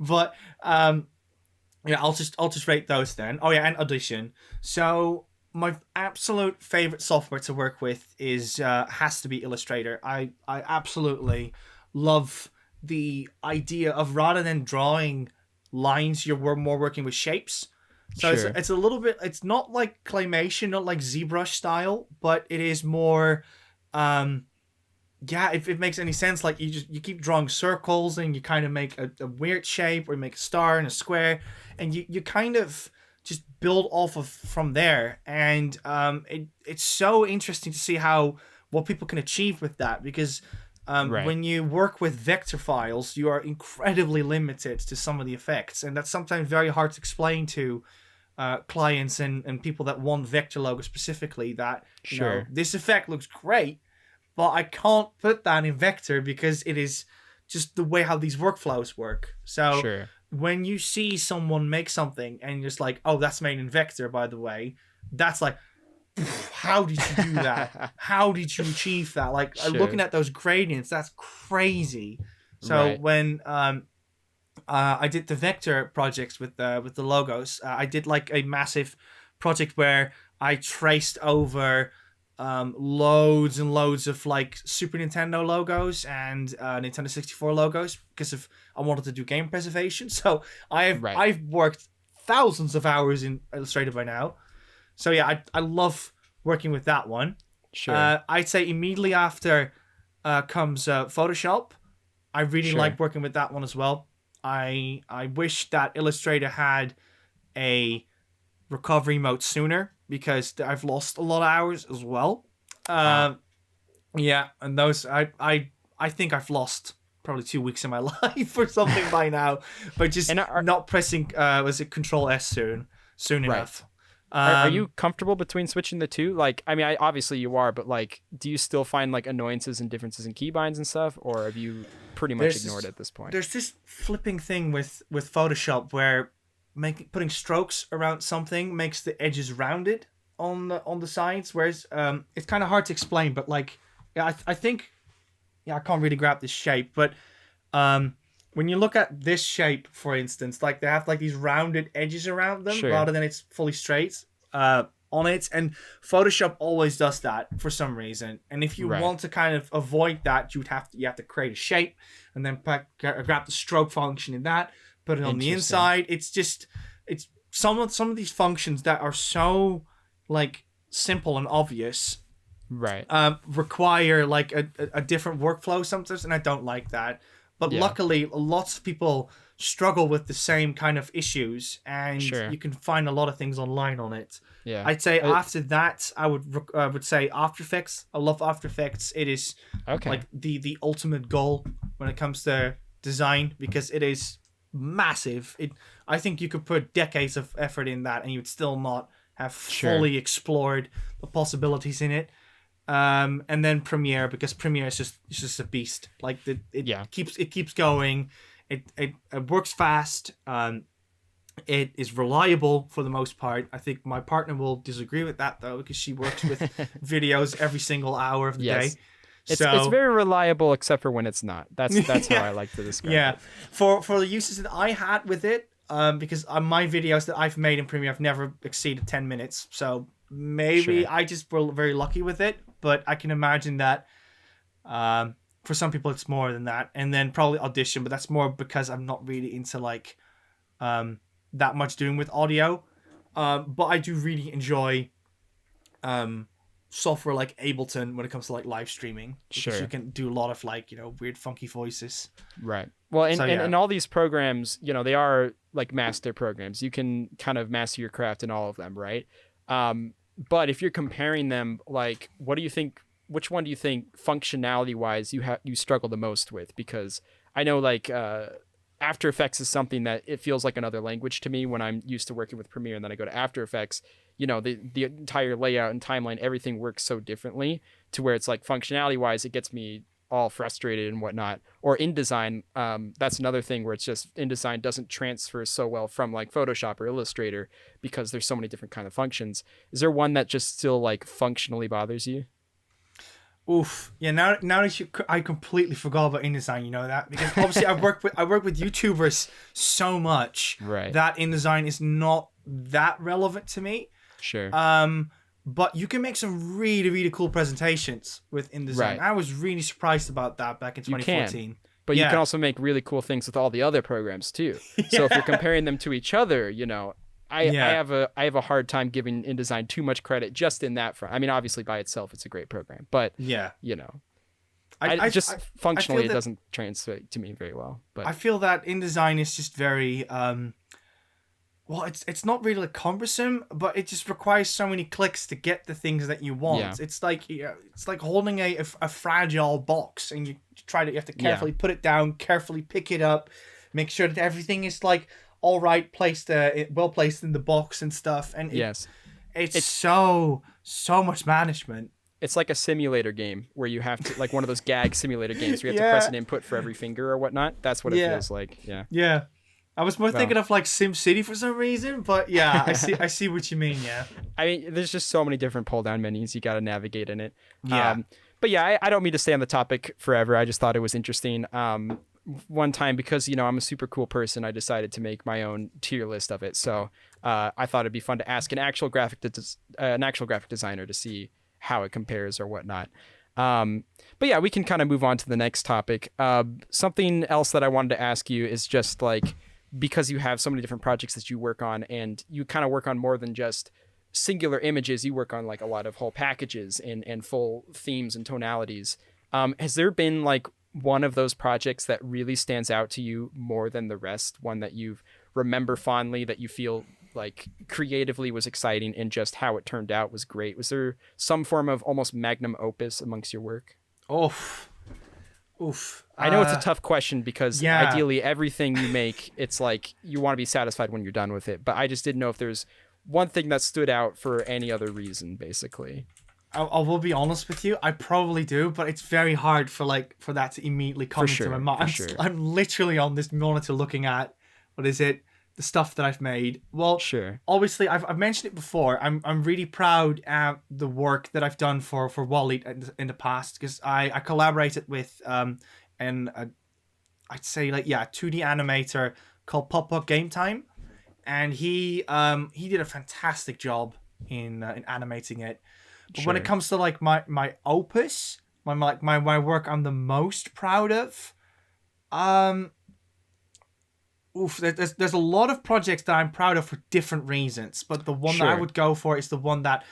But yeah, I'll just rate those then. Oh yeah, and Audition. So my absolute favorite software to work with is has to be Illustrator. I absolutely love the idea of, rather than drawing lines, you're more working with shapes. So Sure. it's a little bit, it's not like claymation, not like ZBrush style, but it is more yeah, if it makes any sense, like you keep drawing circles and you kind of make a weird shape, or you make a star and a square, and you kind of just build off of from there. And it's so interesting to see how what people can achieve with that, because Right. when you work with vector files, you are incredibly limited to some of the effects, and that's sometimes very hard to explain to clients and people that want vector logos specifically, that Sure. this effect looks great, but I can't put that in vector because it is just the way how these workflows work. So Sure. when you see someone make something and you're just like, oh, that's made in vector, by the way, that's like, how did you do that? How did you achieve that? Like, Sure. looking at those gradients, that's crazy. So Right. when I did the vector projects with the logos, I did like a massive project where I traced over loads and loads of like Super Nintendo logos and Nintendo 64 logos, because I wanted to do game preservation. So I've worked thousands of hours in Illustrator by now. So yeah, I love working with that one. Sure. I'd say immediately after comes Photoshop. I really Sure. like working with that one as well. I wish that Illustrator had a recovery mode sooner, because I've lost a lot of hours as well. Yeah, and those I think I've lost probably 2 weeks of my life or something by now, but just not pressing was it Control S soon enough. Are you comfortable between switching the two? Like, I mean, obviously you are, but like, do you still find like annoyances and differences in keybinds and stuff, or have you pretty much ignored it at this point? There's this flipping thing with Photoshop where putting strokes around something makes the edges rounded on the sides, whereas it's kind of hard to explain. But like, yeah, I think, yeah, I can't really grab this shape, but when you look at this shape, for instance, like they have like these rounded edges around them, rather than it's fully straight on it. And Photoshop always does that for some reason. And if you want to kind of avoid that, you have to create a shape and then grab the stroke function in that, put it on the inside. It's some of these functions that are so like simple and obvious, require like a different workflow sometimes, and I don't like that. But luckily, lots of people struggle with the same kind of issues, and you can find a lot of things online on it. Yeah, I'd say after that, I would say After Effects. I love After Effects. It is like the ultimate goal when it comes to design, because it is massive. I think you could put decades of effort in that, and you'd still not have fully explored the possibilities in it. And then Premiere, because Premiere is just a beast. Like it keeps going. It works fast. It is reliable for the most part. I think my partner will disagree with that though, because she works with videos every single hour of the day. It's very reliable, except for when it's not. That's how I like to describe it. For the uses that I had with it, because my videos that I've made in Premiere have never exceeded 10 minutes. So maybe I just were very lucky with it. But I can imagine that for some people it's more than that. And then probably Audition, but that's more because I'm not really into like that much doing with audio. But I do really enjoy software like Ableton when it comes to like live streaming. Because you can do a lot of like, weird funky voices. Right. Well, and all these programs, they are like master programs. You can kind of master your craft in all of them, right? But if you're comparing them, like, what do you think? Which one do you think, functionality-wise, you struggle the most with? Because I know, like, After Effects is something that it feels like another language to me when I'm used to working with Premiere, and then I go to After Effects. The entire layout and timeline, everything works so differently to where it's like functionality-wise, it gets me all frustrated and whatnot. Or InDesign, that's another thing where it's just InDesign doesn't transfer so well from like Photoshop or Illustrator because there's so many different kind of functions. Is there one that just still like functionally bothers you? Oof. Yeah, now that I completely forgot about InDesign, that, because obviously I work with YouTubers so much that InDesign is not that relevant to me. Sure. But you can make some really, really cool presentations with InDesign. I was really surprised about that back in 2014. But you can also make really cool things with all the other programs too. So if you're comparing them to each other, I have a hard time giving InDesign too much credit just in that front. I mean, obviously by itself it's a great program, but I just functionally it doesn't translate to me very well. But I feel that InDesign is just very well, it's not really cumbersome, but it just requires so many clicks to get the things that you want. Yeah. It's like holding a fragile box, and you have to carefully put it down, carefully pick it up, make sure that everything is like all right, well placed in the box and stuff. And it's so much management. It's like a simulator game where you have to, like one of those gag simulator games where you have to press an input for every finger or whatnot. That's what it feels like. Yeah. Yeah. I was more thinking of like SimCity for some reason, but yeah, I see what you mean. Yeah. I mean, there's just so many different pull down menus you got to navigate in it. Yeah. But yeah, I don't mean to stay on the topic forever. I just thought it was interesting. One time, because I'm a super cool person, I decided to make my own tier list of it. So I thought it'd be fun to ask an actual graphic designer to see how it compares or whatnot. But yeah, we can kind of move on to the next topic. Something else that I wanted to ask you is just like, because you have so many different projects that you work on, and you kind of work on more than just singular images, you work on like a lot of whole packages and full themes and tonalities. Has there been like one of those projects that really stands out to you more than the rest, one that you remember fondly, that you feel like creatively was exciting and just how it turned out was great? Was there some form of almost magnum opus amongst your work? Oof. I know it's a tough question because ideally everything you make, it's like you want to be satisfied when you're done with it. But I just didn't know if there's one thing that stood out for any other reason, basically. I will be honest with you, I probably do, but it's very hard for that to immediately come into my mind. I'm literally on this monitor looking at, the stuff that I've made. Well, obviously I've mentioned it before. I'm really proud at the work that I've done for Wally in the past, because I collaborated with I'd say 2D animator called Pop Up Game Time, and he did a fantastic job in animating it. But when it comes to like my opus, my work I'm the most proud of, there's a lot of projects that I'm proud of for different reasons, but the one that I would go for is the one that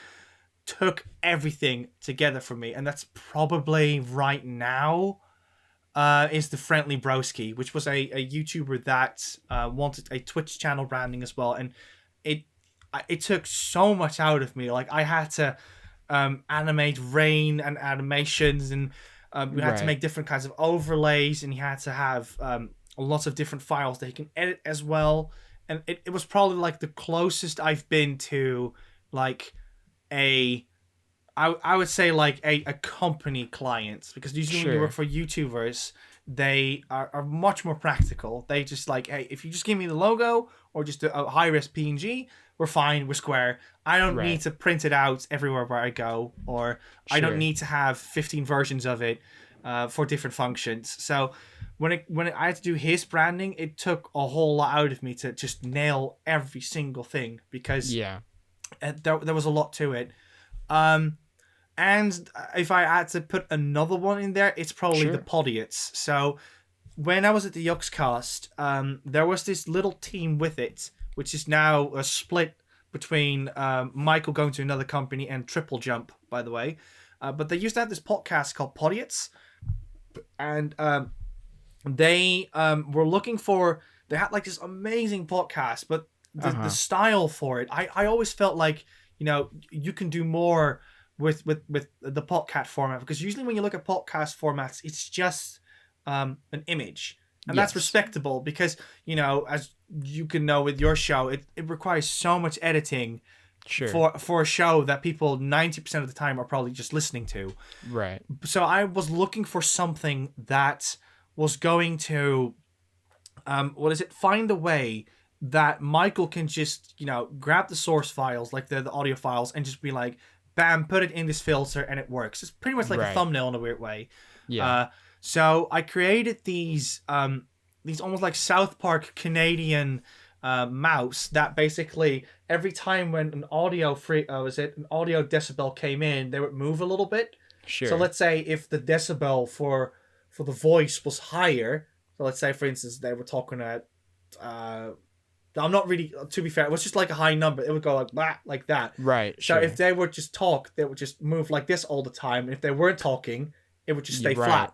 took everything together for me, and that's probably right now is the Friendly Broski, which was a YouTuber that wanted a Twitch channel branding as well, and it took so much out of me. Like I had to animate rain and animations, and we had to make different kinds of overlays, and he had to have lots of different files that he can edit as well. And it was probably like the closest I've been to like I would say like a company client, because usually when you work for YouTubers, they are much more practical. They just like, hey, if you just give me the logo or just a high-res PNG, we're fine, we're square. I don't need to print it out everywhere where I go, or I don't need to have 15 versions of it for different functions. So when I had to do his branding, it took a whole lot out of me to just nail every single thing, because there was a lot to it. And if I had to put another one in there, it's probably the Podiots. So when I was at the Yuxcast, there was this little team with it, which is now a split between Michael going to another company and Triple Jump, by the way. But they used to have this podcast called Podiots. And they were looking for... They had like this amazing podcast, but the style for it, I always felt like, you can do more with the podcast format, because usually when you look at podcast formats, it's just an image, and that's respectable, because as you can know with your show, it requires so much editing for a show that people 90% of the time are probably just listening to. Right. So I was looking for something that was going to find a way that Michael can just grab the source files, like the audio files, and just be like, bam, put it in this filter and it works. It's pretty much like a thumbnail in a weird way. So I created these almost like South Park Canadian mouse that basically every time when an audio decibel came in, they would move a little bit. So let's say if the decibel for the voice was higher, so let's say for instance they were talking at I'm not really, to be fair, it was just like a high number. It would go like that. Right. So if they would just talk, they would just move like this all the time. And if they weren't talking, it would just stay flat.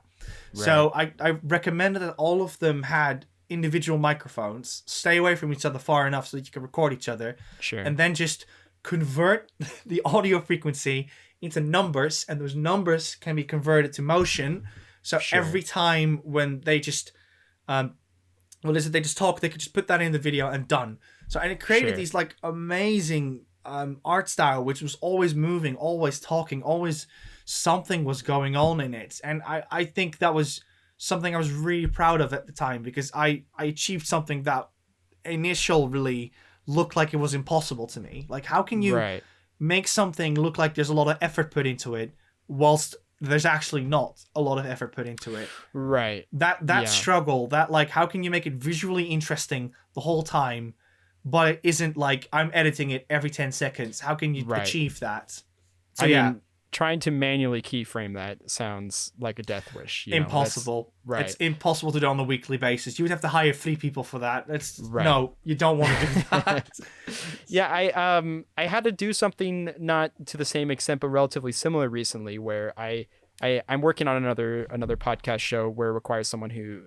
Right. So I recommended that all of them had individual microphones, stay away from each other far enough so that you can record each other, Sure. and then just convert the audio frequency into numbers, and those numbers can be converted to motion. So Sure. every time when they just they just talk, they could just put that in the video and done. So, and it created Sure. these like amazing art style, which was always moving, always talking, always something was going on in it. And I think that was something I was really proud of at the time, because I achieved something that initially looked like it was impossible to me. Like, how can you Right. make something look like there's a lot of effort put into it whilst there's actually not a lot of effort put into it? Right. That Yeah. struggle, that like, how can you make it visually interesting the whole time, but it isn't like I'm editing it every 10 seconds? How can you Right. achieve that? So I yeah, mean, trying to manually keyframe that sounds like a death wish. impossible. right. It's impossible to do on a weekly basis. You would have to hire 3 people for that. That's Right. no, you don't want to do that. Yeah, I had to do something not to the same extent but relatively similar recently, where I'm working on another podcast show where it requires someone who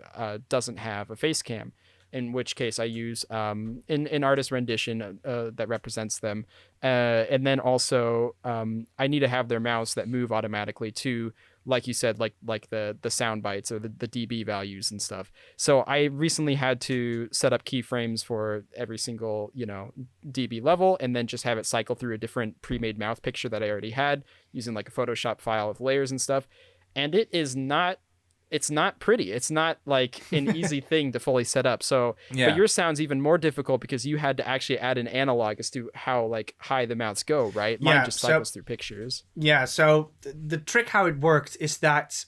doesn't have a face cam, in which case I use an artist rendition that represents them, and then also I need to have their mouse that move automatically to, like you said, like the sound bites or the dB values and stuff. So I recently had to set up keyframes for every single dB level, and then just have it cycle through a different pre-made mouth picture that I already had using like a Photoshop file with layers and stuff. And it's not pretty. It's not like an easy thing to fully set up. So, Yeah. But yours sounds even more difficult because you had to actually add an analog as to how like high the mouths go, right? Mine Yeah, just so- cycles through pictures. Yeah, so the trick how it worked is that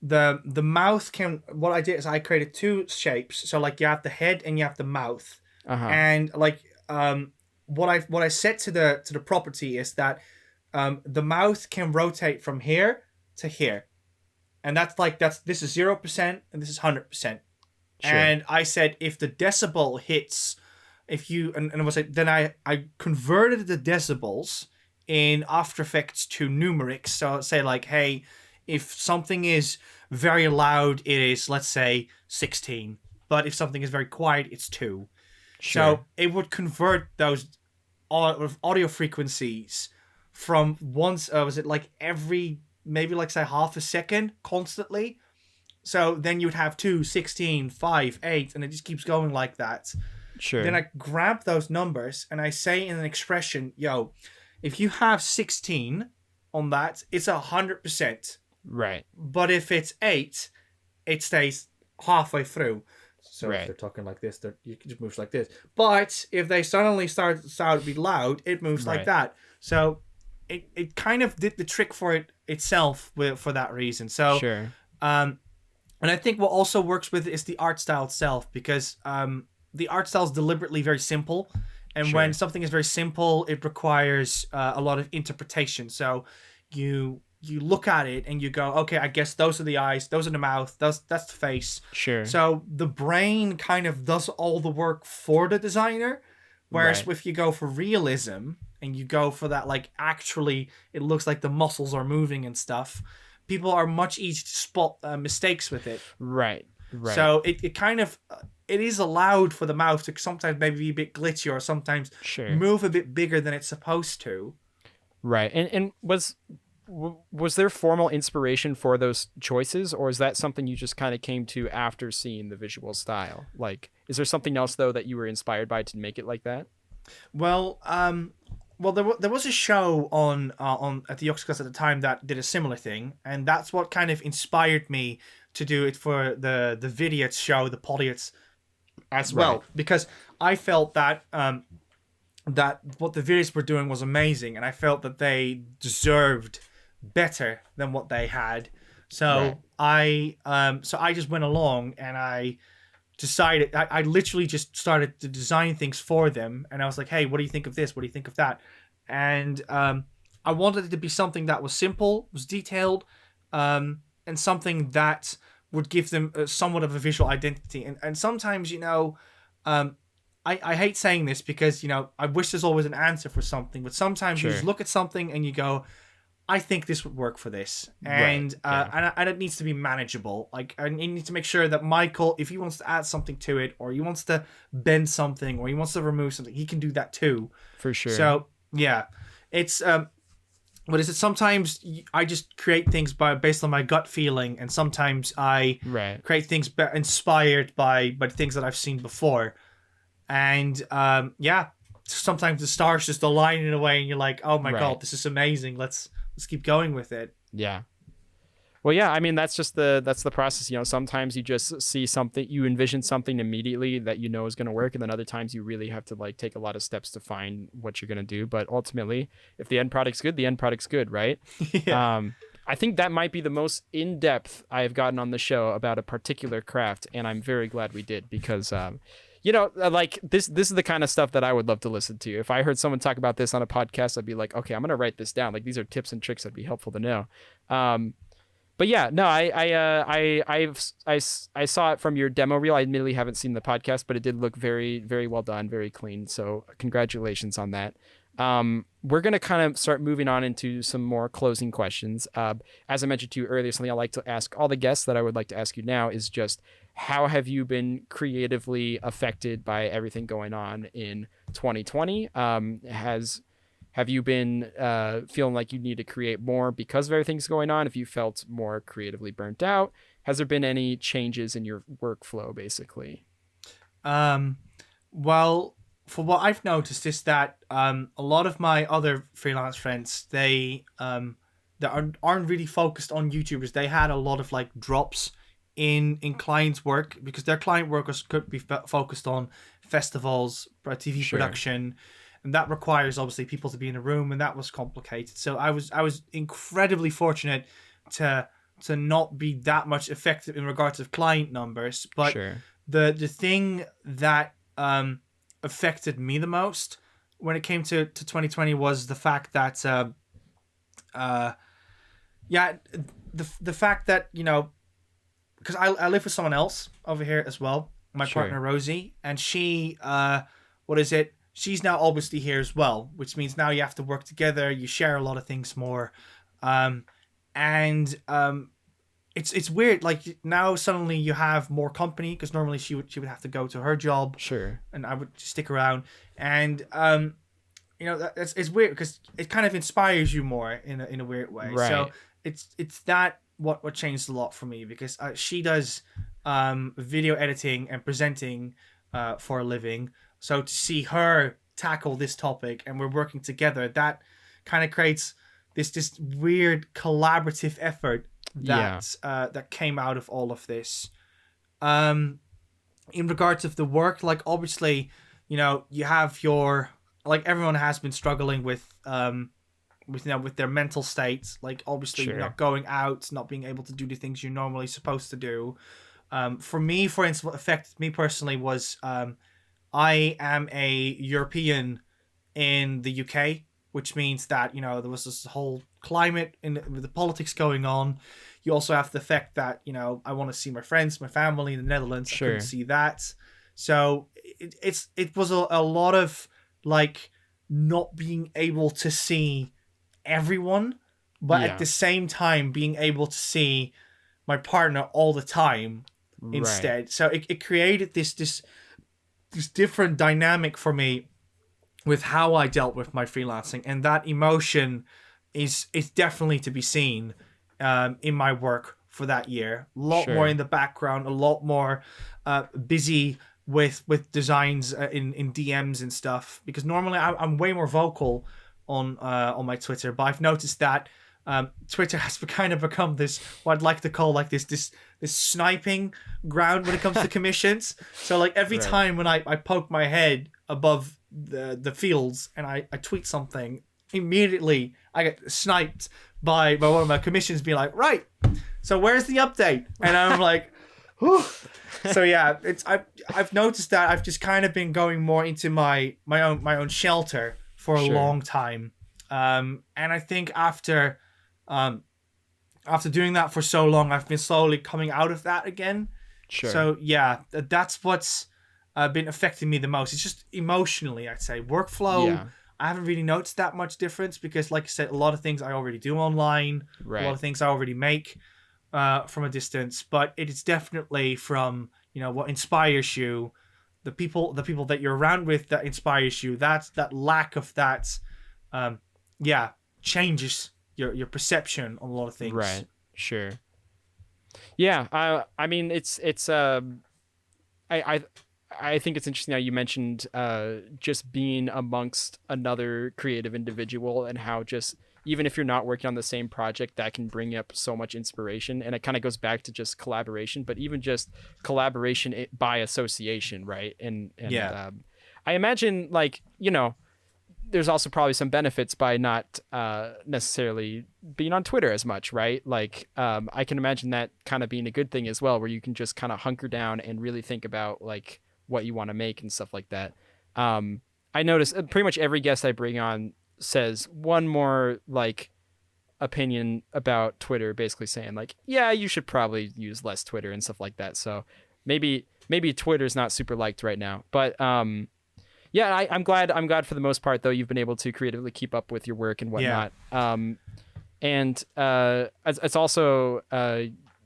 the mouth can, what I did is I created 2 shapes. So like you have the head and you have the mouth. Uh-huh. And like what I set to the property is that the mouth can rotate from here to here. And this is 0% and this is 100%. Sure. And I said if the decibel hits, and I was like, then I converted the decibels in After Effects to numerics. So say like, hey, if something is very loud, it is, let's say, 16. But if something is very quiet, it's 2. Sure. So it would convert those audio frequencies from once, was it like every, maybe like say half a second constantly. So then you'd have 2, 16, 5, 8, and it just keeps going like that. Sure. Then I grab those numbers and I say in an expression, yo, if you have 16 on that, it's 100%. Right. But if it's 8, it stays halfway through. So Right. if they're talking like this, it just moves like this. But if they suddenly start to be loud, it moves like Right. that. So it kind of did the trick for it itself for that reason. So Sure. and I think what also works with it is the art style itself, because the art style is deliberately very simple. And Sure. when something is very simple, it requires a lot of interpretation. So you look at it and you go, okay, I guess those are the eyes, those are the mouth, that's the face. Sure. So the brain kind of does all the work for the designer. Whereas Right. if you go for realism and you go for that, like actually it looks like the muscles are moving and stuff, people are much easier to spot mistakes with it. Right. Right. So it kind of, it is allowed for the mouth to sometimes maybe be a bit glitchy or sometimes Sure. move a bit bigger than it's supposed to. Right. And was there formal inspiration for those choices, or is that something you just kind of came to after seeing the visual style? Like, is there something else though that you were inspired by to make it like that? Well, there was a show on at the Yogscast at the time that did a similar thing, and that's what kind of inspired me to do it for the Vidiots show, the Podiots, as well, Right. because I felt that that what the Vidiots were doing was amazing, and I felt that they deserved better than what they had. So I just went along and I decided, I literally just started to design things for them, and I was like, hey, what do you think of this? What do you think of that? And I wanted it to be something that was simple, was detailed, and something that would give them somewhat of a visual identity. And sometimes, I hate saying this because, I wish there's always an answer for something, but sometimes you Sure. just look at something and you go, I think this would work for this, Right. and Yeah. and it needs to be manageable. Like I need to make sure that Michael, if he wants to add something to it, or he wants to bend something, or he wants to remove something, he can do that too. For sure. So yeah, it's what is it? Sometimes I just create things based on my gut feeling, and sometimes I Right. create things inspired by things that I've seen before, and yeah, sometimes the stars just align in a way, and you're like, oh my Right. god, this is amazing. Let's keep going with it. Yeah. Well, yeah, I mean that's the process. Sometimes you just see something, you envision something immediately that you know is going to work, and then other times you really have to like take a lot of steps to find what you're going to do. But ultimately, if the end product's good, the end product's good, right? Yeah. I think that might be the most in depth I have gotten on the show about a particular craft, and I'm very glad we did because. Like this is the kind of stuff that I would love to listen to. If I heard someone talk about this on a podcast, I'd be like, okay, I'm gonna write this down. Like these are tips and tricks that'd be helpful to know. But yeah, no, I saw it from your demo reel. I admittedly haven't seen the podcast, but it did look very, very well done, very clean. So congratulations on that. We're gonna kind of start moving on into some more closing questions. As I mentioned to you earlier, something I like to ask all the guests that I would like to ask you now is just how have you been creatively affected by everything going on in 2020? Have you been feeling like you need to create more because of everything's going on? Have you felt more creatively burnt out? Has there been any changes in your workflow, basically? Well, for what I've noticed is that a lot of my other freelance friends, they that aren't really focused on YouTubers. They had a lot of like drops in clients' work because their client work could be focused on festivals, TV Sure. production, and that requires obviously people to be in a room, and that was complicated. So I was incredibly fortunate to not be that much affected in regards of client numbers. But Sure. the thing that affected me the most when it came to 2020 was the fact that the fact that because I live with someone else over here as well, my Sure. partner Rosie, and she she's now obviously here as well, which means now you have to work together, you share a lot of things more, and it's weird, like now suddenly you have more company because normally she would have to go to her job, Sure. and I would stick around, and it's weird because it kind of inspires you more in a weird way. Right. So it's that what changed a lot for me because she does video editing and presenting for a living. So to see her tackle this topic and we're working together, that kind of creates this weird collaborative effort that came out of all of this. In regards of the work, like obviously, you have your, like everyone has been struggling with their mental states, like obviously Sure. not going out, not being able to do the things you're normally supposed to do. For me, for instance, what affected me personally was I am a European in the UK, which means that there was this whole climate with the politics going on. You also have the fact that I want to see my friends, my family in the Netherlands. Sure. I couldn't see that, so it was a lot of like not being able to see everyone, but at the same time being able to see my partner all the time instead. Right. So it created this different dynamic for me with how I dealt with my freelancing, and that emotion is definitely to be seen in my work for that year. A lot more in the background, a lot more busy with designs in DMs and stuff, because normally I'm way more vocal on my Twitter, but I've noticed that Twitter has kind of become this, what I'd like to call like this sniping ground when it comes to commissions. So like every time when I poke my head above the fields and I tweet something, immediately I get sniped by one of my commissions being like, right, so where's the update? And I'm like, whew. So yeah, I've noticed that I've just kind of been going more into my own shelter for a long time, and I think after doing that for so long, I've been slowly coming out of that again. Sure. So yeah, that's what's been affecting me the most. It's just emotionally, I'd say. Workflow I haven't really noticed that much difference because, like I said, a lot of things I already do online, a lot of things I already make from a distance. But it is definitely from, you know, what inspires you, the people that you're around with that inspires you. That lack of that, yeah, changes your perception on a lot of things. Right. Sure. Yeah. I mean, I I think it's interesting how you mentioned just being amongst another creative individual and how just even if you're not working on the same project, that can bring up so much inspiration. And it kind of goes back to just collaboration, but even just collaboration by association, right? And Yeah. I imagine, like, you know, there's also probably some benefits by not necessarily being on Twitter as much, right? Like, I can imagine that kind of being a good thing as well, where you can just kind of hunker down and really think about like what you want to make and stuff like that. I notice pretty much every guest I bring on says one more like opinion about Twitter, basically saying like, yeah, you should probably use less Twitter and stuff like that. So maybe Twitter's not super liked right now, but yeah, I'm glad. I'm glad for the most part, though, you've been able to creatively keep up with your work and whatnot. And it's also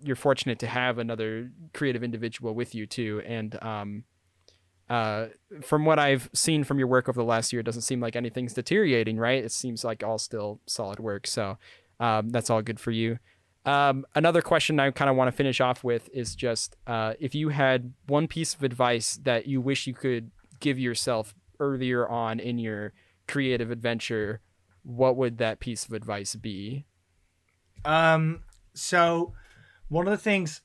you're fortunate to have another creative individual with you too. And from what I've seen from your work over the last year, it doesn't seem like anything's deteriorating, right? It seems like all still solid work. So that's all good for you. Another question I kind of want to finish off with is just if you had one piece of advice that you wish you could give yourself earlier on in your creative adventure, what would that piece of advice be? So one of the things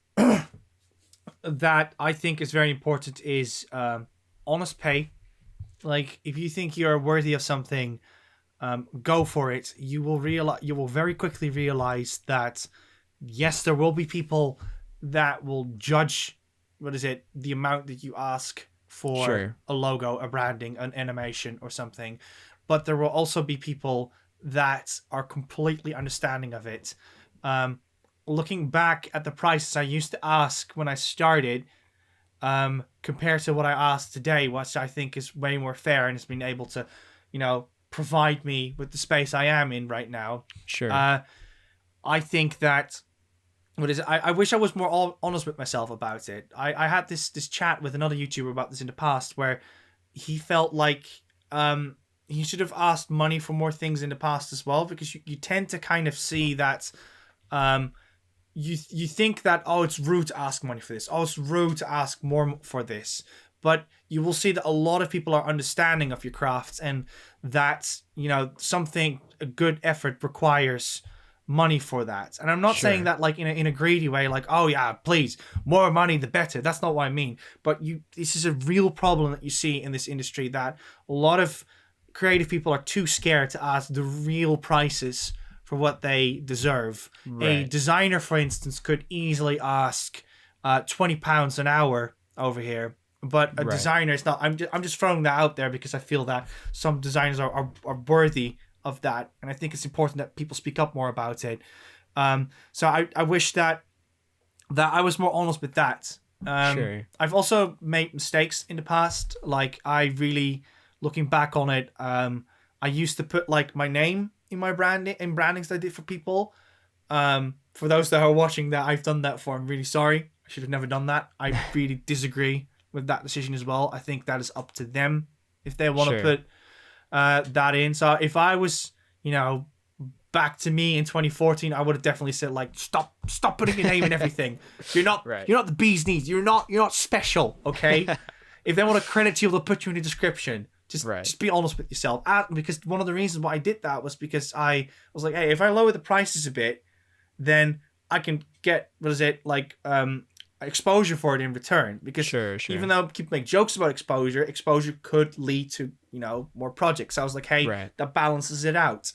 that I think is very important is honest pay. Like, if you think you're worthy of something, go for it. You will very quickly realize that yes, there will be people that will judge the amount that you ask for a logo, a branding, an animation, or something. But there will also be people that are completely understanding of it. Looking back at the prices I used to ask when I started, compared to what I ask today, which I think is way more fair and has been able to, you know, provide me with the space I am in right now. Sure. I think that I wish I was more honest with myself about it. I had this chat with another YouTuber about this in the past where he felt like he should have asked money for more things in the past as well, because you tend to kind of see that you think that, oh, it's rude to ask money for this. Oh, it's rude to ask more for this. But you will see that a lot of people are understanding of your crafts and that, you know, a good effort requires money for that. And I'm not saying that like in a greedy way, like, oh yeah, please, more money the better. That's not what I mean. But this is a real problem that you see in this industry, that a lot of creative people are too scared to ask the real prices for what they deserve. Right. A designer, for instance, could easily ask £20 an hour over here. But a designer is not. I'm just throwing that out there because I feel that some designers are worthy of that, and I think it's important that people speak up more about it. So I wish that I was more honest with that. I've also made mistakes in the past. Like, I really, looking back on it, I used to put like my name in my brandings that I did for people. For those that are watching that I've done that for, I'm really sorry. I should have never done that. I really disagree with that decision as well. I think that is up to them if they want to put that in. So if I was, you know, back to me in 2014, I would have definitely said like, stop putting your name in everything. You're not the bee's knees. You're not special. Okay. If they want to credit you, they'll put you in the description. Just be honest with yourself. Because one of the reasons why I did that was because I was like, hey, if I lower the prices a bit, then I can get exposure for it in return. Because even though people make jokes about exposure could lead to, you know, more projects. So I was like, hey, that balances it out.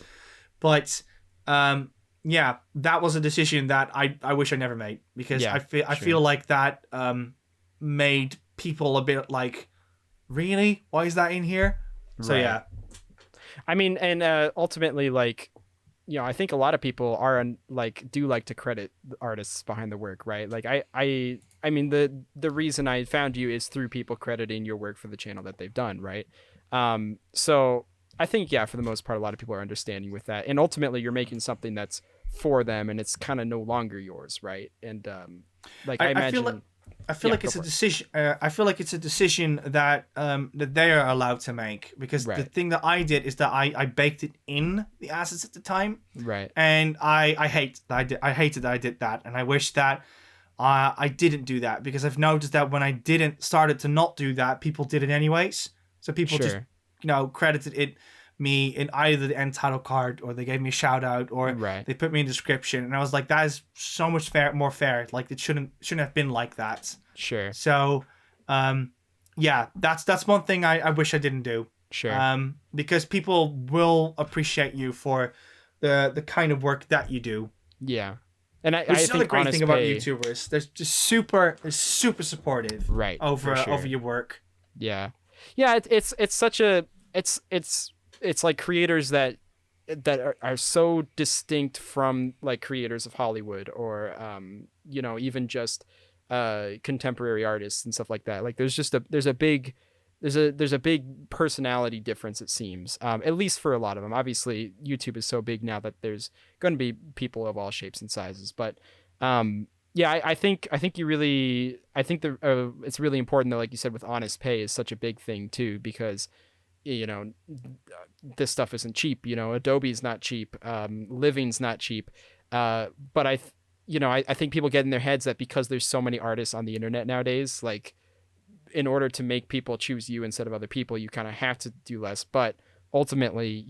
But yeah, that was a decision that I wish I never made, because I feel like that made people a bit like, really? Why is that in here? So yeah. I mean, and ultimately, like, you know, I think a lot of people do like to credit the artists behind the work, right? Like I mean, the reason I found you is through people crediting your work for the channel that they've done, right? So I think, yeah, for the most part, a lot of people are understanding with that. And ultimately, you're making something that's for them, and it's kind of no longer yours, right? And like I imagine, I feel yeah, like go it's a for it. decision. I feel like it's a decision that that they are allowed to make, because the Right, thing that I did is that I baked it in the assets at the time, right, and I hate that I hated that I did that, and I wish that I didn't do that, because I've noticed that when I didn't started to not do that, people did it anyways. So people just sure, credited it me in either the end title card, or they gave me a shout out, or right, they put me in the description, and I was like, that is so much more fair. Like, it shouldn't have been like that. sure, So, yeah, that's one thing I wish I didn't do. sure. Because people will appreciate you for the kind of work that you do. Yeah, and Which I is another think great thing honest about pay, YouTubers. They're super supportive right, for over sure. your work. Yeah, yeah. It's such a it's like creators that are so distinct from like creators of Hollywood or even just contemporary artists and stuff like that. Like there's a big personality difference, it seems, at least for a lot of them. Obviously YouTube is so big now that there's going to be people of all shapes and sizes, but yeah, I think you really, I think it's really important that, like you said, with honest pay is such a big thing too, because you know this stuff isn't cheap. Adobe's not cheap, living's not cheap, but I think people get in their heads that because there's so many artists on the internet nowadays, like in order to make people choose you instead of other people, you kind of have to do less. But ultimately,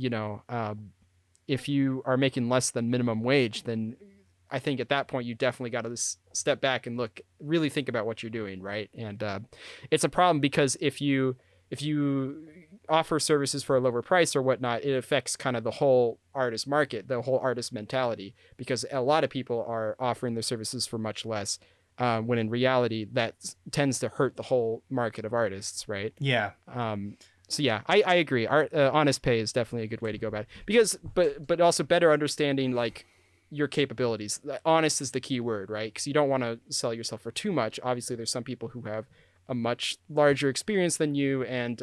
if you are making less than minimum wage, then I think at that point you definitely got to step back and really think about what you're doing, right? And it's a problem because if you offer services for a lower price or whatnot, it affects kind of the whole artist market, the whole artist mentality, because a lot of people are offering their services for much less, when in reality that tends to hurt the whole market of artists, right? Yeah. So yeah, I agree. Honest pay is definitely a good way to go about it, because but also better understanding like your capabilities. Honest is the key word, right? Because you don't want to sell yourself for too much. Obviously, there's some people who have a much larger experience than you and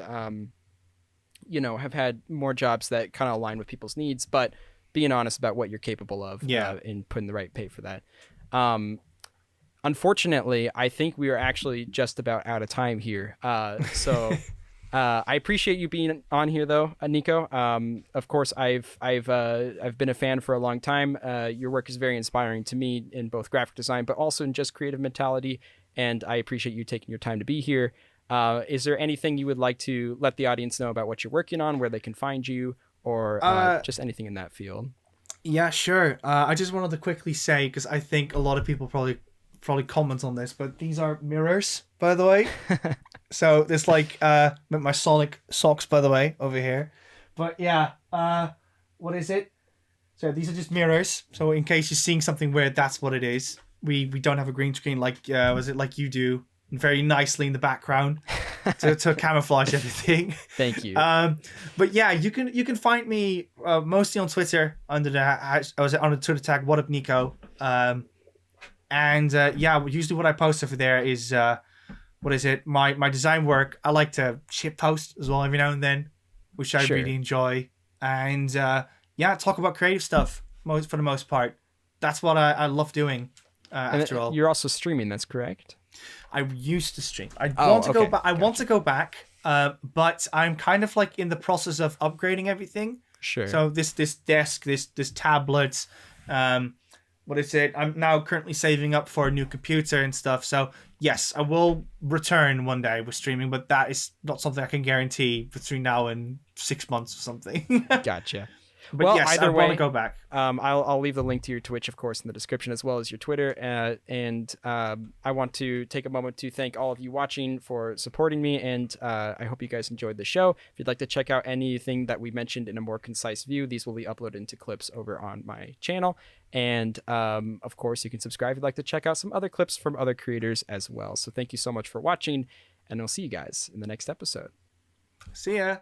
have had more jobs that kind of align with people's needs, but being honest about what you're capable of, Yeah. and putting the right pay for that. Unfortunately, I think we are actually just about out of time here. So I appreciate you being on here, though, Nico. Of course, I've been a fan for a long time. Your work is very inspiring to me in both graphic design, but also in just creative mentality. And I appreciate you taking your time to be here. Is there anything you would like to let the audience know about what you're working on, where they can find you, or just anything in that field? Yeah, sure. I just wanted to quickly say, because I think a lot of people probably comment on this, but these are mirrors, by the way. So there's like my Sonic socks, by the way, over here. But yeah, what is it? So these are just mirrors. So in case you're seeing something weird, that's what it is. We don't have a green screen like was it like you do, very nicely in the background to camouflage everything. Thank you. But yeah, you can find me mostly on Twitter under on the Twitter tag What Up Nico. And yeah, usually what I post over there is what is it? My design work. I like to shit post as well every now and then, which I Sure. really enjoy. And yeah, talk about creative stuff for the most part. That's what I love doing. And After all, you're also streaming. That's correct. I used to stream. I Oh, want to go okay. back. I want Gotcha. to go back. But I'm kind of like in the process of upgrading everything. Sure. So this desk, this tablet, what is it? I'm now currently saving up for a new computer and stuff. So yes, I will return one day with streaming, but that is not something I can guarantee between now and 6 months or something. Gotcha. But Well, yes, I either want to way, go back. I'll leave the link to your Twitch, of course, in the description, as well as your Twitter. And I want to take a moment to thank all of you watching for supporting me, and I hope you guys enjoyed the show. If you'd like to check out anything that we mentioned in a more concise view, these will be uploaded into clips over on my channel. And of course, you can subscribe if you'd like to check out some other clips from other creators as well. So thank you so much for watching, and I'll see you guys in the next episode. See ya.